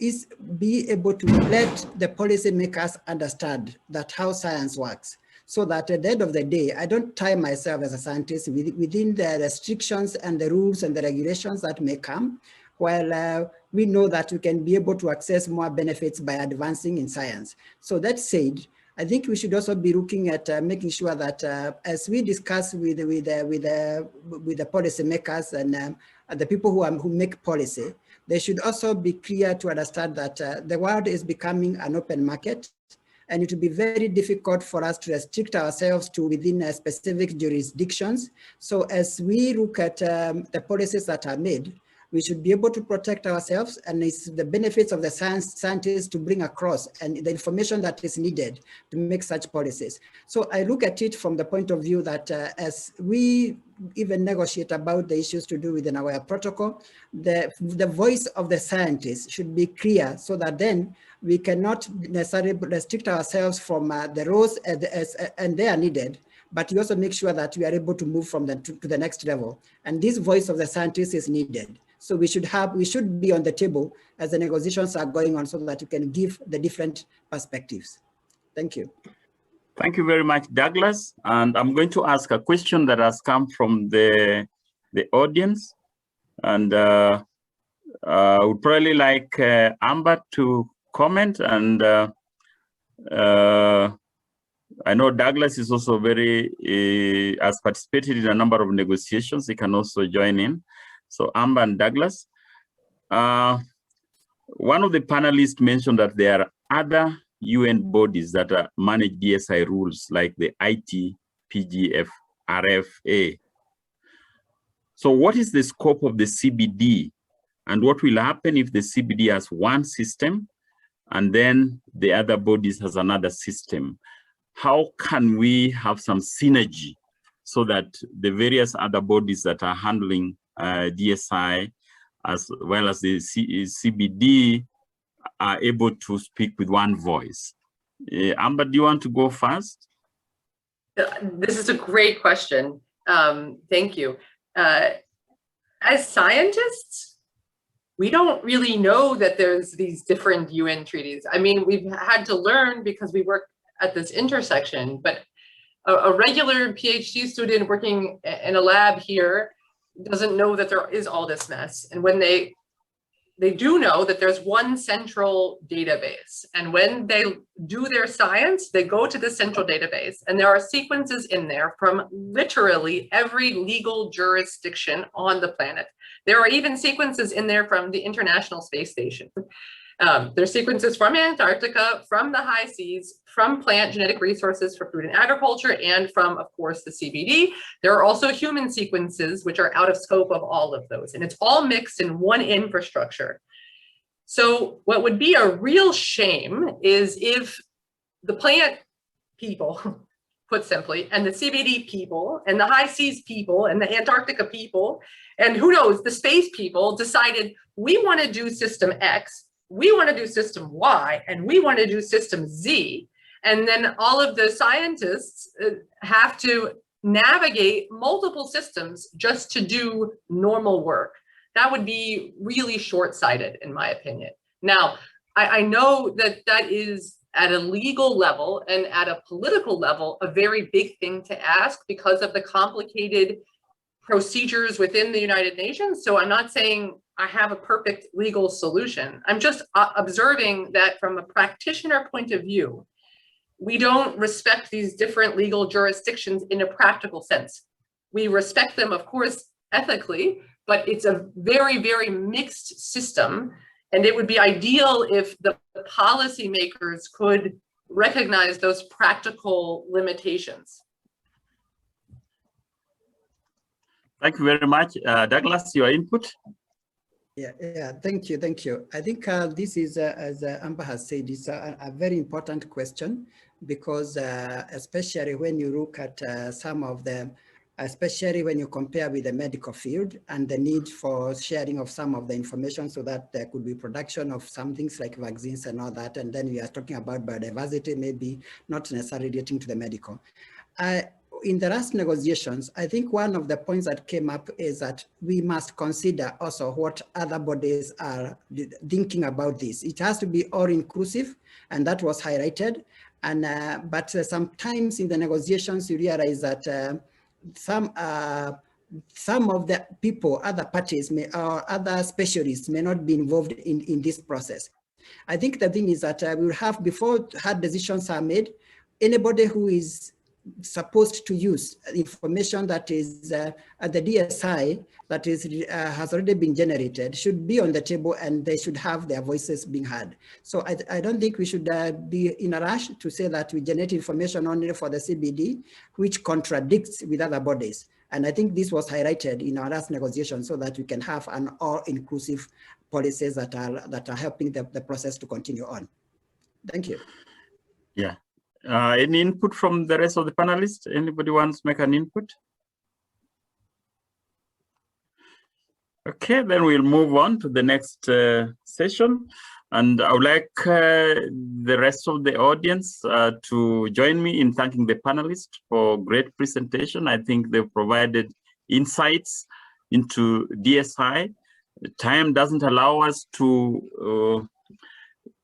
Speaker 8: be able to let the policymakers understand that how science works. So that at the end of the day, I don't tie myself as a scientist within the restrictions and the rules and the regulations that may come, while we know that we can be able to access more benefits by advancing in science. So that said, I think we should also be looking at making sure that as we discuss with the policymakers and the people who make policy, they should also be clear to understand that the world is becoming an open market. And it will be very difficult for us to restrict ourselves to within specific jurisdictions. So as we look at the policies that are made, we should be able to protect ourselves, and it's the benefits of the scientists to bring across and the information that is needed to make such policies. So I look at it from the point of view that as we even negotiate about the issues to do within our protocol, the voice of the scientists should be clear, so that then we cannot necessarily restrict ourselves from the roles and they are needed, but we also make sure that we are able to move from to the next level. And this voice of the scientists is needed. So we should be on the table as the negotiations are going on, so that you can give the different perspectives. Thank you.
Speaker 1: Thank you very much, Douglas. And I'm going to ask a question that has come from the audience. And I would probably like Amber to comment. And I know Douglas is also has participated in a number of negotiations. He can also join in. So Amber and Douglas. One of the panelists mentioned that there are other UN bodies that manage DSI rules, like the ITPGF RFA. So what is the scope of the CBD, and what will happen if the CBD has one system and then the other bodies has another system? How can we have some synergy so that the various other bodies that are handling DSI, as well as the CBD, are able to speak with one voice? Amber, do you want to go first?
Speaker 3: This is a great question. Thank you. As scientists, we don't really know that there's these different UN treaties. I mean, we've had to learn because we work at this intersection, but a regular PhD student working in a lab here doesn't know that there is all this mess. And when they do know that there's one central database, and when they do their science, they go to the central database, and there are sequences in there from literally every legal jurisdiction on the planet. There are even sequences in there from the International Space Station. There's sequences from Antarctica, from the high seas, from plant genetic resources for food and agriculture, and from, of course, the CBD. There are also human sequences, which are out of scope of all of those, and it's all mixed in one infrastructure. So what would be a real shame is if the plant people, put simply, and the CBD people, and the high seas people, and the Antarctica people, and who knows, the space people decided, we want to do system X, we want to do system Y, and we want to do system Z. And then all of the scientists have to navigate multiple systems just to do normal work. That would be really short-sighted, in my opinion. Now, I know that that is at a legal level and at a political level, a very big thing to ask because of the complicated procedures within the United Nations. So I'm not saying I have a perfect legal solution. I'm just observing that from a practitioner point of view, we don't respect these different legal jurisdictions in a practical sense. We respect them, of course, ethically, but it's a very, very mixed system And it would be ideal if the policymakers could recognize those practical limitations.
Speaker 1: Thank you very much. Douglas, your input?
Speaker 8: Yeah, thank you. I think this is, as Amber has said, it's a very important question, because especially when you look at some of them, especially when you compare with the medical field and the need for sharing of some of the information so that there could be production of some things like vaccines and all that. And then we are talking about biodiversity, maybe not necessarily relating to the medical. In the last negotiations, I think one of the points that came up is that we must consider also what other bodies are thinking about this. It has to be all inclusive, and that was highlighted. And but sometimes in the negotiations, you realize that some of the people, other parties or other specialists may not be involved in this process. I think the thing is that we'll have, before hard decisions are made, anybody who is supposed to use information that is at the DSI that is has already been generated should be on the table, and they should have their voices being heard. So I don't think we should be in a rush to say that we generate information only for the CBD, which contradicts with other bodies. And I think this was highlighted in our last negotiation, so that we can have an all-inclusive policies that are helping the process to continue on. Thank you.
Speaker 1: Yeah. Any input from the rest of the panelists? Anybody wants to make an input? Okay, then we'll move on to the next session. And I would like the rest of the audience to join me in thanking the panelists for great presentation. I think they've provided insights into DSI. Time doesn't allow us to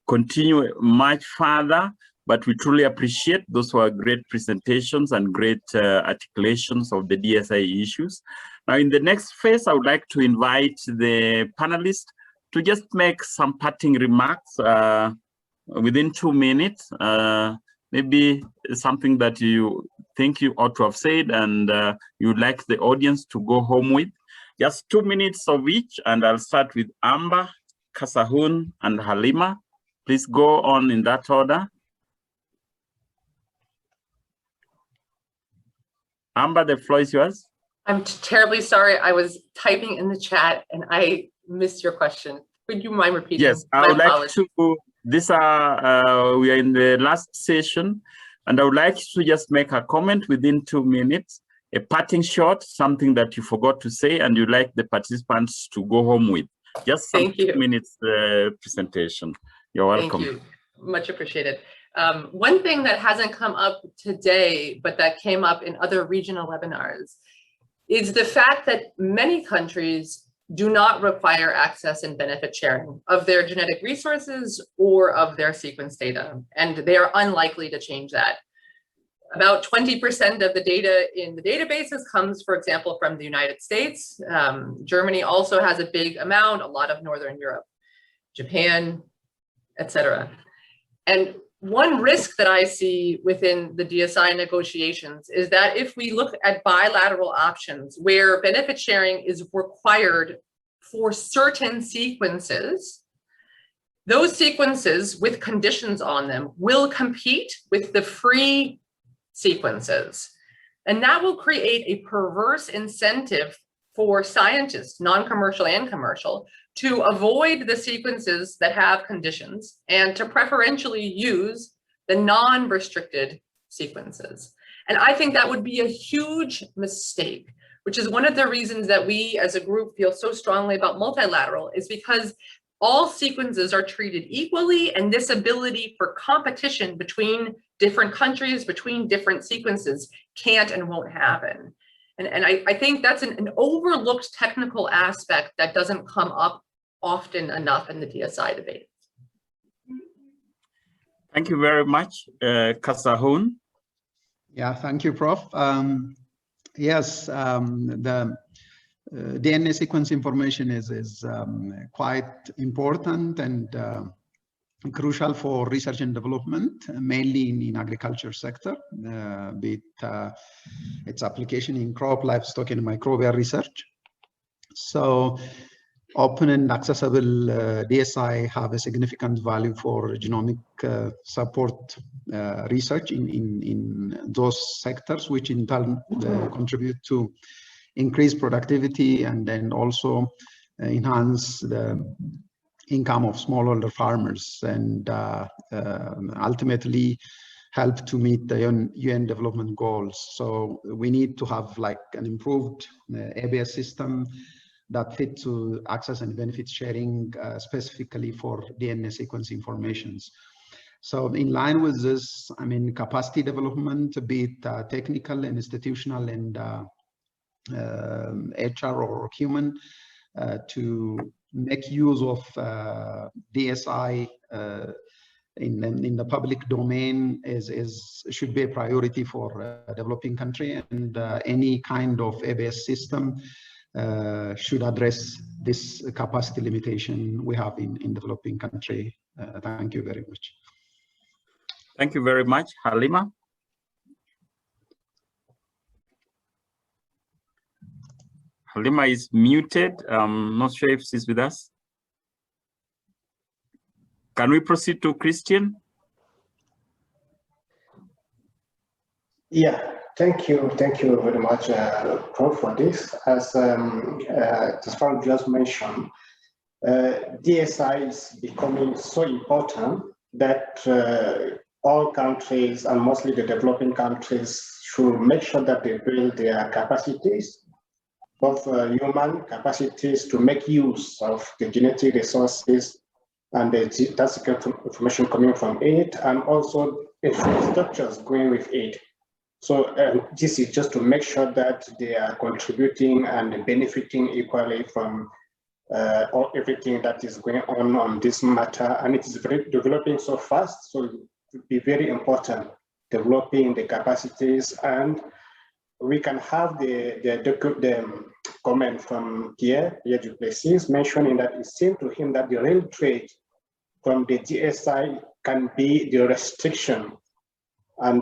Speaker 1: continue much further, but we truly appreciate those who are great presentations and great articulations of the DSI issues. Now, in the next phase, I would like to invite the panelists to just make some parting remarks within 2 minutes, maybe something that you think you ought to have said and you'd like the audience to go home with. Just 2 minutes of each, and I'll start with Amber, Kassahun, and Halima. Please go on in that order. Amber, the floor is yours.
Speaker 3: I'm terribly sorry. I was typing in the chat and I missed your question. Would you mind repeating?
Speaker 1: Yes, I would like to, we are in the last session, and I would like to just make a comment within 2 minutes, a parting shot, something that you forgot to say and you'd like the participants to go home with. Just some 2 minutes presentation. You're welcome.
Speaker 3: Thank you. Much appreciated. One thing that hasn't come up today, but that came up in other regional webinars, is the fact that many countries do not require access and benefit sharing of their genetic resources or of their sequence data, and they are unlikely to change that. About 20% of the data in the databases comes, for example, from the United States. Germany also has a big amount, a lot of Northern Europe, Japan, etc. And one risk that I see within the DSI negotiations is that if we look at bilateral options where benefit sharing is required for certain sequences, those sequences with conditions on them will compete with the free sequences. And that will create a perverse incentive for scientists, non-commercial and commercial, to avoid the sequences that have conditions and to preferentially use the non-restricted sequences. And I think that would be a huge mistake, which is one of the reasons that we as a group feel so strongly about multilateral, is because all sequences are treated equally, and this ability for competition between different countries, between different sequences, can't and won't happen. And I think that's an overlooked technical aspect that doesn't come up often enough in the DSI debate.
Speaker 1: Thank you very much, Kassahun.
Speaker 7: Yeah, thank you, Prof. Yes, the DNA sequence information is quite important and crucial for research and development, mainly in agriculture sector, be it its application in crop, livestock, and microbial research. So open and accessible DSI have a significant value for genomic support research in those sectors, which in turn contribute to increase productivity and then also enhance the income of smallholder farmers and ultimately help to meet the UN development goals. So we need to have like an improved ABS system that fit to access and benefit sharing specifically for DNA sequence informations. So in line with this, I mean, capacity development, be it technical and institutional and HR or human, to make use of DSI in the public domain should be a priority for a developing country, and any kind of ABS system should address this capacity limitation we have in developing country. Thank you very much.
Speaker 1: Thank you very much, Halima. Halima is muted. I'm not sure if she's with us. Can we proceed to Christian?
Speaker 5: Yeah, thank you very much, Prof, for this. As Tesfaye just mentioned, DSI is becoming so important that all countries, and mostly the developing countries, should make sure that they build their capacities, both human capacities to make use of the genetic resources and the statistical information coming from it, and also infrastructures going with it. So this is just to make sure that they are contributing and benefiting equally from everything that is going on this matter. And it is developing so fast, so it would be very important developing the capacities. And we can have the comment from Pierre Duplessis mentioning that it seemed to him that the real trade from the DSI can be the restriction and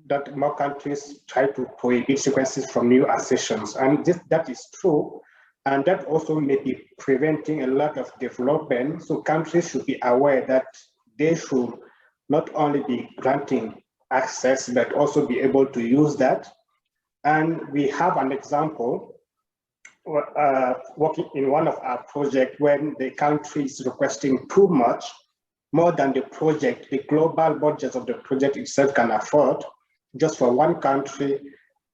Speaker 5: that more countries try to prohibit sequences from new accessions. And that is true. And that also may be preventing a lot of development. So countries should be aware that they should not only be granting access, but also be able to use that. And we have an example working in one of our projects when the country is requesting too much, more than the project, the global budget of the project itself can afford. Just for one country,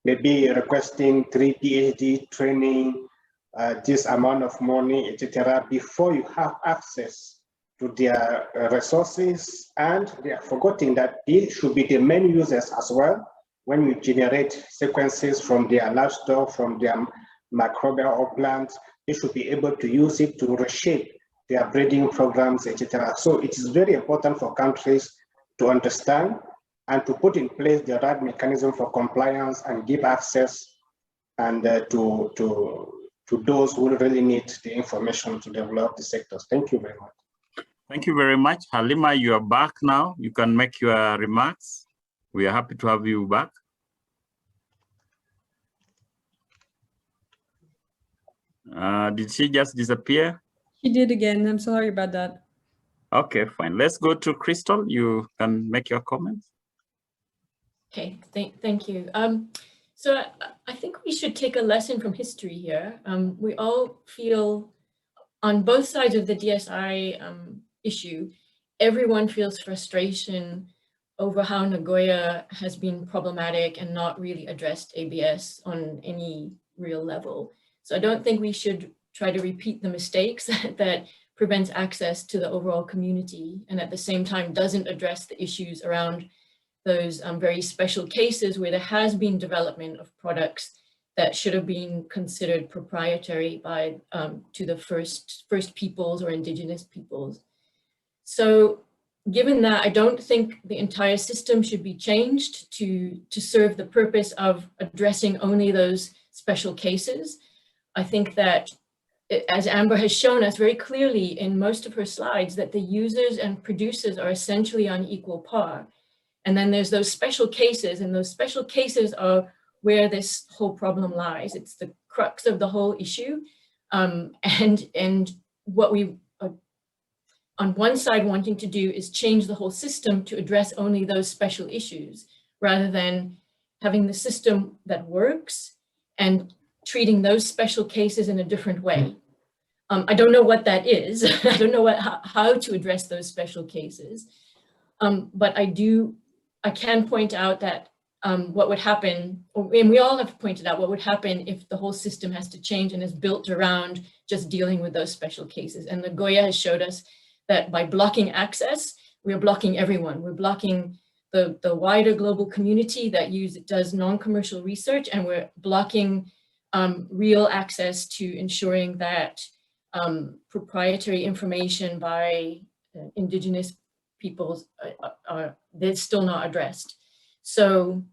Speaker 5: maybe requesting 3 PhD training, this amount of money, etc., before you have access to their resources, and they are forgetting that they should be the main users as well when you generate sequences from their livestock, from their microbial or plants. They should be able to use it to reshape their breeding programs, etc. So it is very important for countries to understand and to put in place the right mechanism for compliance and give access and to those who really need the information to develop the sectors. Thank you very much.
Speaker 1: Thank you very much. Halima, you are back now. You can make your remarks. We are happy to have you back. Did she just disappear?
Speaker 2: She did again. I'm sorry about that.
Speaker 1: Okay, fine. Let's go to Krystal. You can make your comments.
Speaker 6: Okay, thank you. So I think we should take a lesson from history here. We all feel on both sides of the DSI issue, everyone feels frustration over how Nagoya has been problematic and not really addressed ABS on any real level. So I don't think we should try to repeat the mistakes that prevents access to the overall community and at the same time doesn't address the issues around those very special cases where there has been development of products that should have been considered proprietary by to the first peoples or indigenous peoples. So given that, I don't think the entire system should be changed to serve the purpose of addressing only those special cases. I think that, as Amber has shown us very clearly in most of her slides, that the users and producers are essentially on equal par. And then there's those special cases, and those special cases are where this whole problem lies. It's the crux of the whole issue. And what we on one side wanting to do is change the whole system to address only those special issues, rather than having the system that works and treating those special cases in a different way. I don't know what that is. I don't know how to address those special cases. But I can point out that what would happen, and we all have pointed out what would happen if the whole system has to change and is built around just dealing with those special cases. And the Goya has showed us that by blocking access, we're blocking everyone. We're blocking the wider global community that does non-commercial research, and we're blocking real access to ensuring that proprietary information by indigenous peoples they're still not addressed. So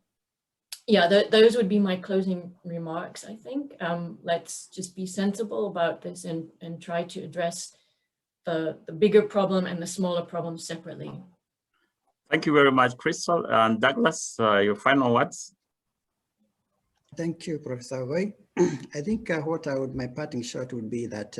Speaker 6: yeah, those would be my closing remarks, I think. Let's just be sensible about this and try to address the bigger problem and the smaller problem separately.
Speaker 1: Thank you very much, Krystal. And Douglas, your final words.
Speaker 8: Thank you, Professor Ogoyi. I think my parting shot would be that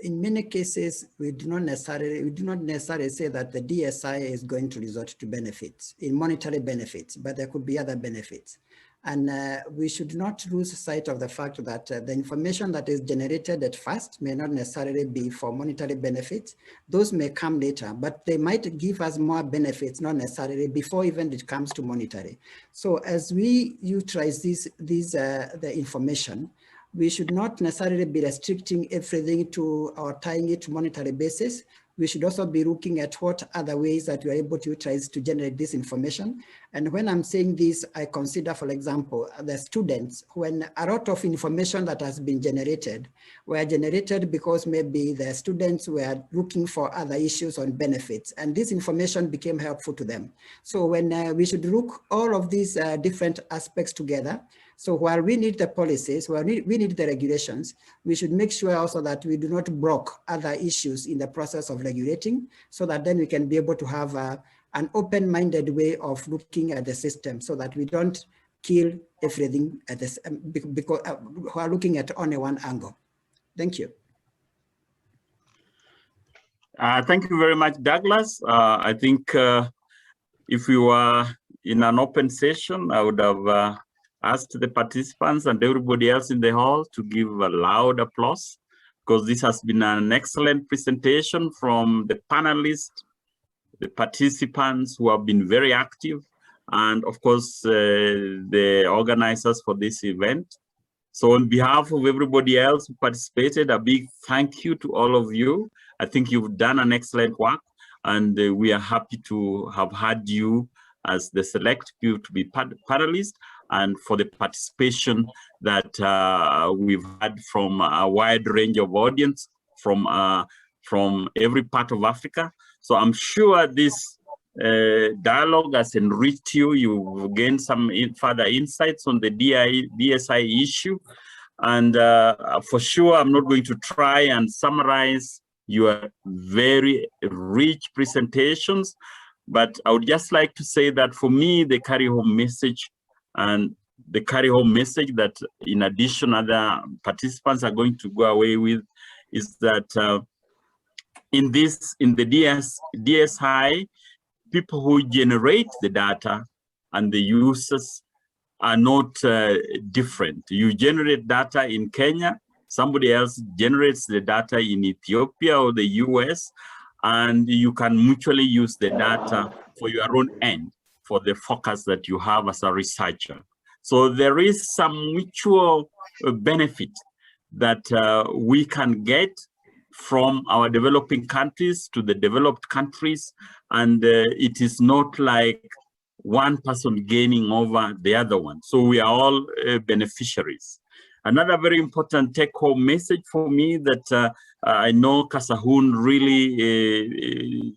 Speaker 8: in many cases, we do not necessarily say that the DSI is going to resort to benefits, in monetary benefits, but there could be other benefits. And we should not lose sight of the fact that the information that is generated at first may not necessarily be for monetary benefits. Those may come later, but they might give us more benefits, not necessarily before even it comes to monetary. So as we utilize the information, we should not necessarily be restricting everything to or tying it to monetary basis. We should also be looking at what other ways that we are able to utilize to generate this information. And when I'm saying this, I consider, for example, the students, when a lot of information that has been generated were generated because maybe the students were looking for other issues on benefits, and this information became helpful to them. So when we should look all of these different aspects together. So while we need the policies, while we need the regulations, we should make sure also that we do not block other issues in the process of regulating, so that then we can be able to have an open-minded way of looking at the system, so that we don't kill everything at this, because we're looking at only one angle. Thank you.
Speaker 1: Thank you very much, Douglas. I think if we were in an open session, I would have asked the participants and everybody else in the hall to give a loud applause, because this has been an excellent presentation from the panelists, the participants who have been very active, and of course, the organizers for this event. So on behalf of everybody else who participated, a big thank you to all of you. I think you've done an excellent work, and we are happy to have had you as the select few to be panelists, and for the participation that we've had from a wide range of audience from every part of Africa. So I'm sure this dialogue has enriched you. You've gained some further insights on the DSI issue. And for sure, I'm not going to try and summarize your very rich presentations, but I would just like to say that for me, the carry-home message that in addition other participants are going to go away with is that in the DSI, people who generate the data and the users are not different. You generate data in Kenya, somebody else generates the data in Ethiopia or the US, and you can mutually use the data for your own end, for the focus that you have as a researcher. So there is some mutual benefit that we can get from our developing countries to the developed countries, and it is not like one person gaining over the other one. So we are all beneficiaries. Another very important take-home message for me that I know Kassahun really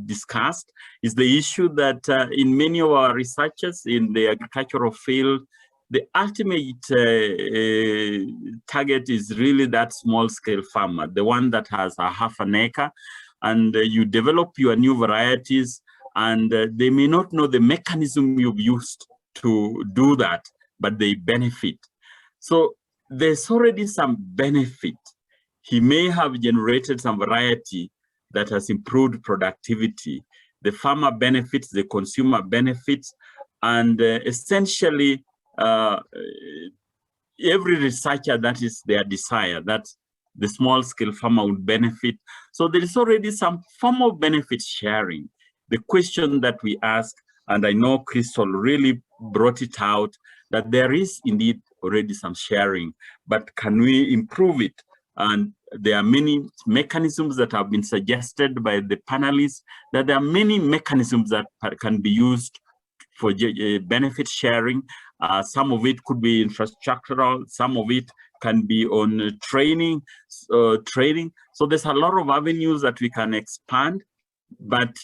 Speaker 1: discussed is the issue that in many of our researchers in the agricultural field, the ultimate target is really that small-scale farmer, the one that has a half an acre, and you develop your new varieties, and they may not know the mechanism you've used to do that, but they benefit. So there's already some benefit. He may have generated some variety that has improved productivity. The farmer benefits, the consumer benefits, and essentially every researcher, that is their desire, that the small scale farmer would benefit. So there is already some form of benefit sharing. The question that we ask, and I know Krystal really brought it out, that there is indeed already some sharing, but can we improve it? And there are many mechanisms that have been suggested by the panelists, that there are many mechanisms that can be used for benefit sharing. Some of it could be infrastructural, some of it can be on training, trading. So there's a lot of avenues that we can expand, but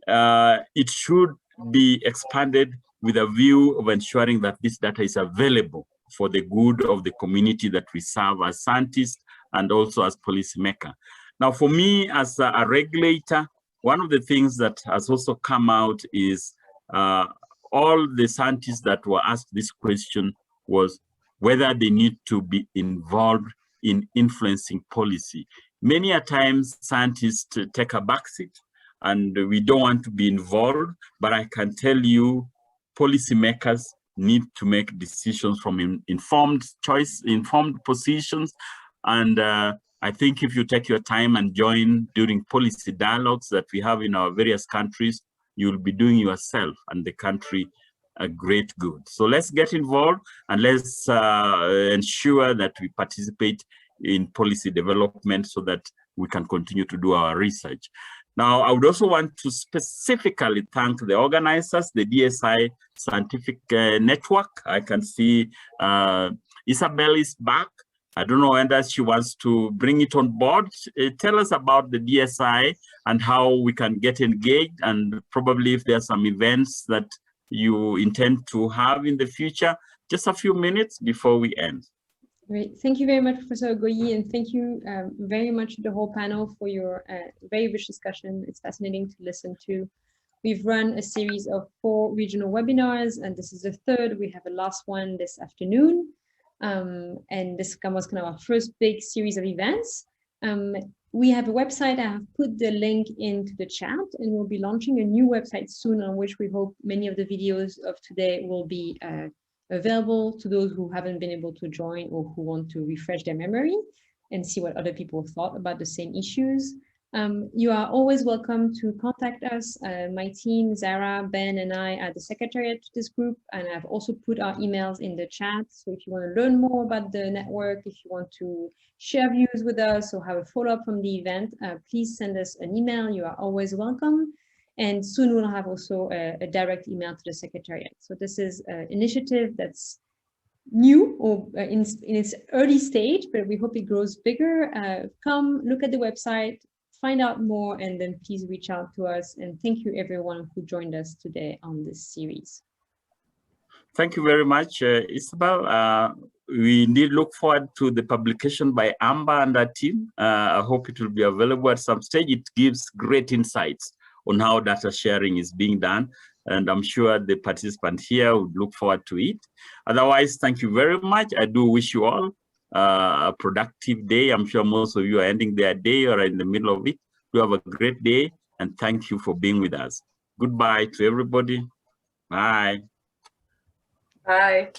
Speaker 1: it should be expanded with a view of ensuring that this data is available for the good of the community that we serve as scientists and also as policymakers. Now, for me as a regulator, one of the things that has also come out is all the scientists that were asked this question was whether they need to be involved in influencing policy. Many a times scientists take a backseat and we don't want to be involved, but I can tell you policymakers need to make decisions from informed positions. And I think if you take your time and join during policy dialogues that we have in our various countries, you'll be doing yourself and the country a great good. So let's get involved and let's ensure that we participate in policy development so that we can continue to do our research. Now, I would also want to specifically thank the organizers, the DSI Scientific Network. I can see Isabel is back. I don't know whether she wants to bring it on board. Tell us about the DSI and how we can get engaged, and probably if there are some events that you intend to have in the future. Just a few minutes before we end.
Speaker 2: Great. Thank you very much, Professor Ogoyi, and thank you very much to the whole panel for your very rich discussion. It's fascinating to listen to. We've run a series of 4 regional webinars, and this is the 3rd. We have a last one this afternoon. And this was kind of our first big series of events. We have a website. I have put the link into the chat, and we'll be launching a new website soon on which we hope many of the videos of today will be available to those who haven't been able to join or who want to refresh their memory and see what other people thought about the same issues. You are always welcome to contact us. My team, Zara, Ben, and I are the secretariat to this group, and I've also put our emails in the chat. So if you want to learn more about the network, if you want to share views with us or have a follow-up from the event, please send us an email. You are always welcome. And soon we'll have also a direct email to the secretariat. So this is an initiative that's new or in its early stage, but we hope it grows bigger. Come look at the website, find out more, and then please reach out to us. And thank you everyone who joined us today on this series.
Speaker 1: Thank you very much, Isabel. We indeed look forward to the publication by Amber and her team. I hope it will be available at some stage. It gives great insights on how data sharing is being done. And I'm sure the participants here would look forward to it. Otherwise, thank you very much. I do wish you all a productive day. I'm sure most of you are ending their day or in the middle of it. You have a great day, and thank you for being with us. Goodbye to everybody. Bye.
Speaker 3: Bye.